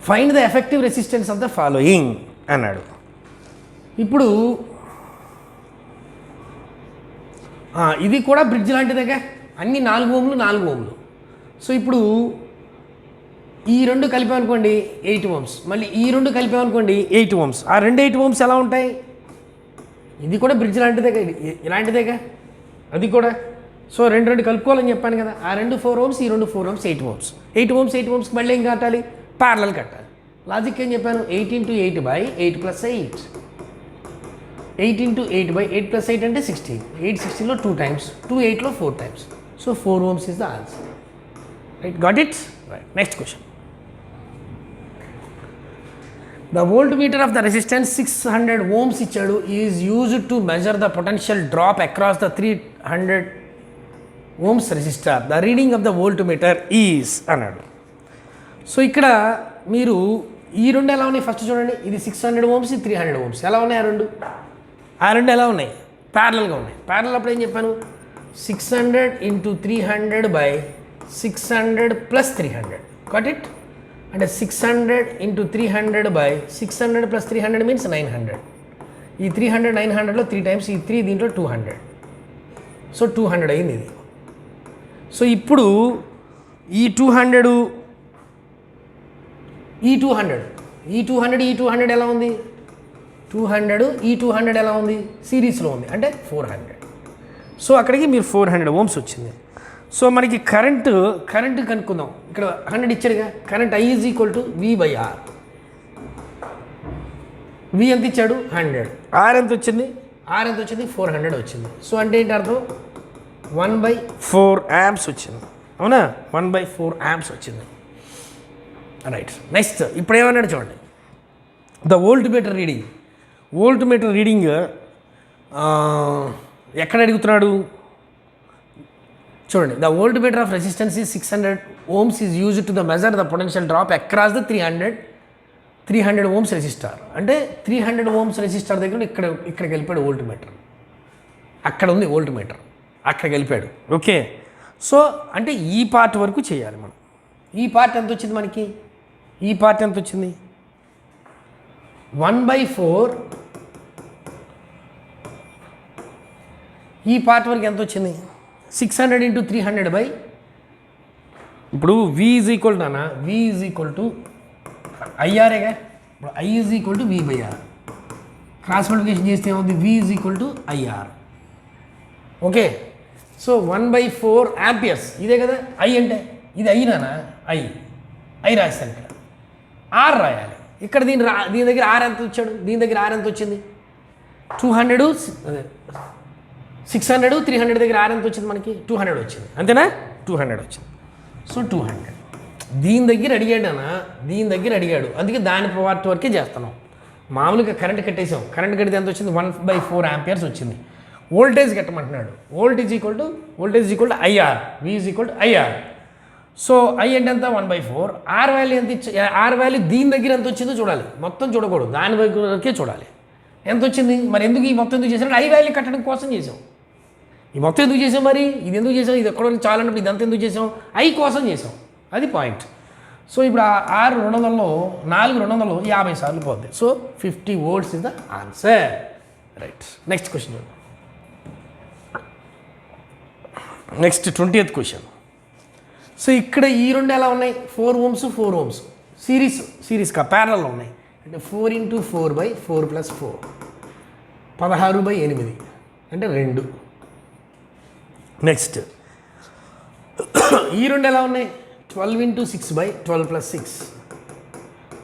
Find the effective resistance of the following అన్నాడు. ఇప్పుడు ఇది కూడా బ్రిడ్జ్ లాంటిదేగా, అన్ని 4 ohms 4 ohms. సో ఇప్పుడు ఈ 2 కలిపామనుకోండి 8 ohms, మళ్ళీ ఈ 2 కలిపామనుకోండి 8 ohms. ఆ 2 8 ohms ఎలా ఉంటాయి, ఇది కూడా బ్రిడ్జ్ లాంటిదేగా, ఇలాంటిదేగా అది కూడా. సో 2 కలుపుకోవాలని చెప్పాను కదా, ఆ 2 4 ohms, ఈ 2 4 ohms 8 ohms. 8 ohms 8 ohmsకి మళ్ళీ ఏం కట్టాలి, ప్యారలల్ కట్టాలి. లాజిక్ ఏం చెప్పాను, 8 × 8/8 + 8. 8 × 8/8 + 8 అంటే 16. 8 16లో 2 times, 2 8లో 4 times. So 4 ohms is the answer. Right, got it? Right next question the voltmeter of the resistance 600 ohms ఇచ్చాడు is used to measure the potential drop across the 300 ohms resistor the reading of the voltmeter is అన్నాడు. So ఇక్కడ మీరు ఈ రెండు ఎలా ఉన్నాయి first చూడండి, ఇది 600 ohms, ఇది 300 ohms. ఎలా ఉన్నాయి ఆ రెండు ఎలా ఉన్నాయి? ప్యారలల్గా ఉన్నాయి. ప్యారలల్ అప్పుడు ఏం చెప్పాను, 600 × 300 / 600 + 300. Got it? అంటే 600 × 300 / 600 + 300 మీన్స్ 900. ఈ 300 900లో 3 times, ఈ 3 దీంట్లో 200. సో 200 అయింది ఇది. సో ఇప్పుడు ఈ 200 ఎలా ఉంది? 200 ఎలా ఉంది? సిరీస్లో ఉంది, అంటే 400. సో అక్కడికి మీరు 400 ohms వచ్చింది. సో మనకి కరెంటు కనుక్కుందాం. ఇక్కడ 100 ఇచ్చాడుగా, కరెంట్ I = V/R. V ఎంత ఇచ్చాడు? 100. R ఎంత వచ్చింది? 400 వచ్చింది. సో అంటే ఏంటి అర్థం? 1/4 amps వచ్చింది. అవునా? 1/4 amps వచ్చింది. రైట్. నెక్స్ట్ ఇప్పుడు ఏమన్నాడు చూడండి, ద వోల్ట్మీటర్ రీడింగ్ ఎక్కడ అడుగుతున్నాడు చూడండి. The voltmeter of resistance is 600 ohms is used to the measure the potential drop across the 300 ohms resistor. అంటే 300 ohms రెసిస్టర్ దగ్గర ఇక్కడికి వెళ్ళిపోయాడు వోల్ట్మీటర్. అక్కడ ఉంది వోల్ట్మీటర్, అక్కడికి వెళ్ళిపోయాడు. ఓకే. సో అంటే ఈ పార్ట్ వరకు చేయాలి మనం. ఈ పార్ట్ ఎంత వచ్చింది మనకి? 1/4. ఈ పార్ట్ వరకు ఎంత వచ్చింది? 600 × 300 ఇప్పుడు V = IRగా. ఇప్పుడు I = V/R. క్రాస్ మల్టిప్లికేషన్ చేస్తే ఏమవుతుంది? V = IR. Okay. So 1/4 amps ఇదే కదా I అంటే. ఇది I నానా? I రాస్తాను. ఇక్కడ R రాయాలి. ఇక్కడ దీని దగ్గర R ఎంత వచ్చాడు? దీని దగ్గర R ఎంత వచ్చింది? 600 300 దగ్గర R ఎంత వచ్చింది మనకి? 200 వచ్చింది. అంతేనా? 200 వచ్చింది. సో 200 దీని దగ్గర అడిగాడు, అందుకే దాని పార్ట్ వరకే చేస్తున్నాం. మామూలుగా కరెంట్ కట్టేసాం. కరెంట్ కడితే ఎంత వచ్చింది? 1/4 amps వచ్చింది. వోల్టేజ్ కట్టమంటున్నాడు. Voltage equal IR. V = IR. So I అంటే ఎంత? 1/4. R వాల్యూ ఎంత R వాల్యూ దీని దగ్గర ఎంత వచ్చిందో చూడాలి. మొత్తం చూడకూడదు, దాని వరకే చూడాలి. ఎంత వచ్చింది మరి? ఎందుకు ఈ మొత్తం ఎందుకు చేసాం? I వాల్యూ కట్టడం కోసం చేసాం. ఈ మొత్తం ఎందుకు చేసాం మరి? ఇది ఎందుకు చేసాం? ఇది ఎక్కడ చాలన్నప్పుడు ఇదంతా ఎందుకు చేసాం? I కోసం చేసాం. అది పాయింట్. సో ఇప్పుడు ఆ 200లో 50 సార్లు పోద్ది. So 50 volts is the answer. Right. Next question. Next 20th question. So ఇక్కడ ఈ రెండు ఎలా ఉన్నాయి? 4 ohms సిరీస్ ప్యారలల్ ఉన్నాయి. అంటే 4 × 4/4 + 4 16/8 అంటే 2. నెక్స్ట్ ఈ రెండు ఎలా ఉన్నాయి? 12 × 6/12 + 6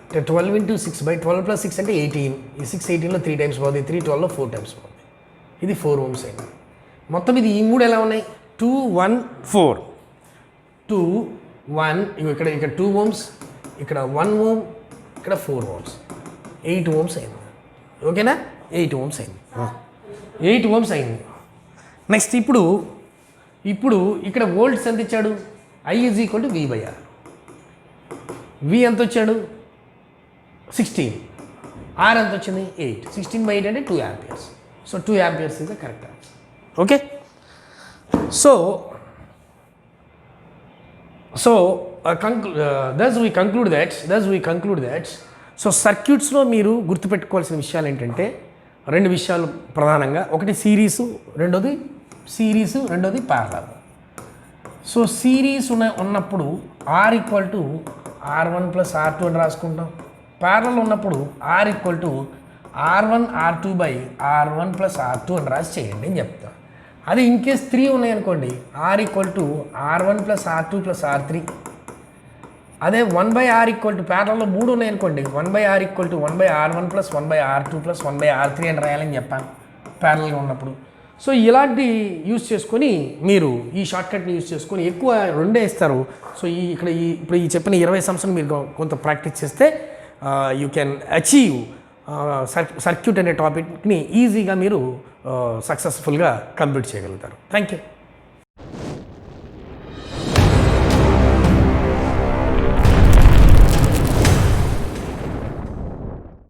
అంటే 12 × 6/12 + 6 అంటే 18. ఈ 6 18లో 3 times పోతుంది, 3 12లో 4 times పోతుంది. ఇది 4 ohms అయింది. మొత్తం ఇది ఈ మూడు ఎలా ఉన్నాయి? 2 1 4 2 1 ఇక్కడ 2 ohms, ఇక్కడ 1 ohm, ఇక్కడ 4 ohms 8 ohms అయింది. ఓకేనా? 8 ohms అయింది. 8 ohms అయింది. నెక్స్ట్ ఇప్పుడు ఇక్కడ వోల్ట్స్ ఎంత ఇచ్చాడు? I = V/R. V ఎంత వచ్చాడు? 16. R ఎంత వచ్చింది? 8. 16/8 అంటే 2 amps. So 2 amps is the correct answer. Okay. So thus we conclude that so సర్క్యూట్స్లో మీరు గుర్తుపెట్టుకోవాల్సిన విషయాలు ఏంటంటే 2 విషయాలు ప్రధానంగా. ఒకటి రెండోది ప్యారలల్. సో సిరీస్ ఉన్నప్పుడు R = R1 + R2 అని రాసుకుంటాం. ప్యారలల్ ఉన్నప్పుడు R = R1 R2/R1 + R2 అని రాసి చేయండి అని చెప్తా. అదే ఇన్ కేస్ 3 ఉన్నాయనుకోండి, R = R1 + R2 + R3. అదే 1/R ప్యారలల్లో 3 ఉన్నాయనుకోండి, 1/R = 1/R1 + 1/R2 + 1/R3 అని రాయాలని చెప్పాను ప్యారలల్గా ఉన్నప్పుడు. సో ఇలాంటి యూస్ చేసుకొని మీరు ఈ షార్ట్ కట్ని యూస్ చేసుకొని ఎక్కువ రెండే ఇస్తారు. సో ఇప్పుడు ఈ చెప్పిన 20 సంవత్సరాలు మీరు కొంత ప్రాక్టీస్ చేస్తే యూ కెన్ అచీవ్ సర్క్యూట్ అనే టాపిక్ని ఈజీగా మీరు సక్సెస్ఫుల్గా కంప్లీట్ చేయగలుగుతారు. Thank you.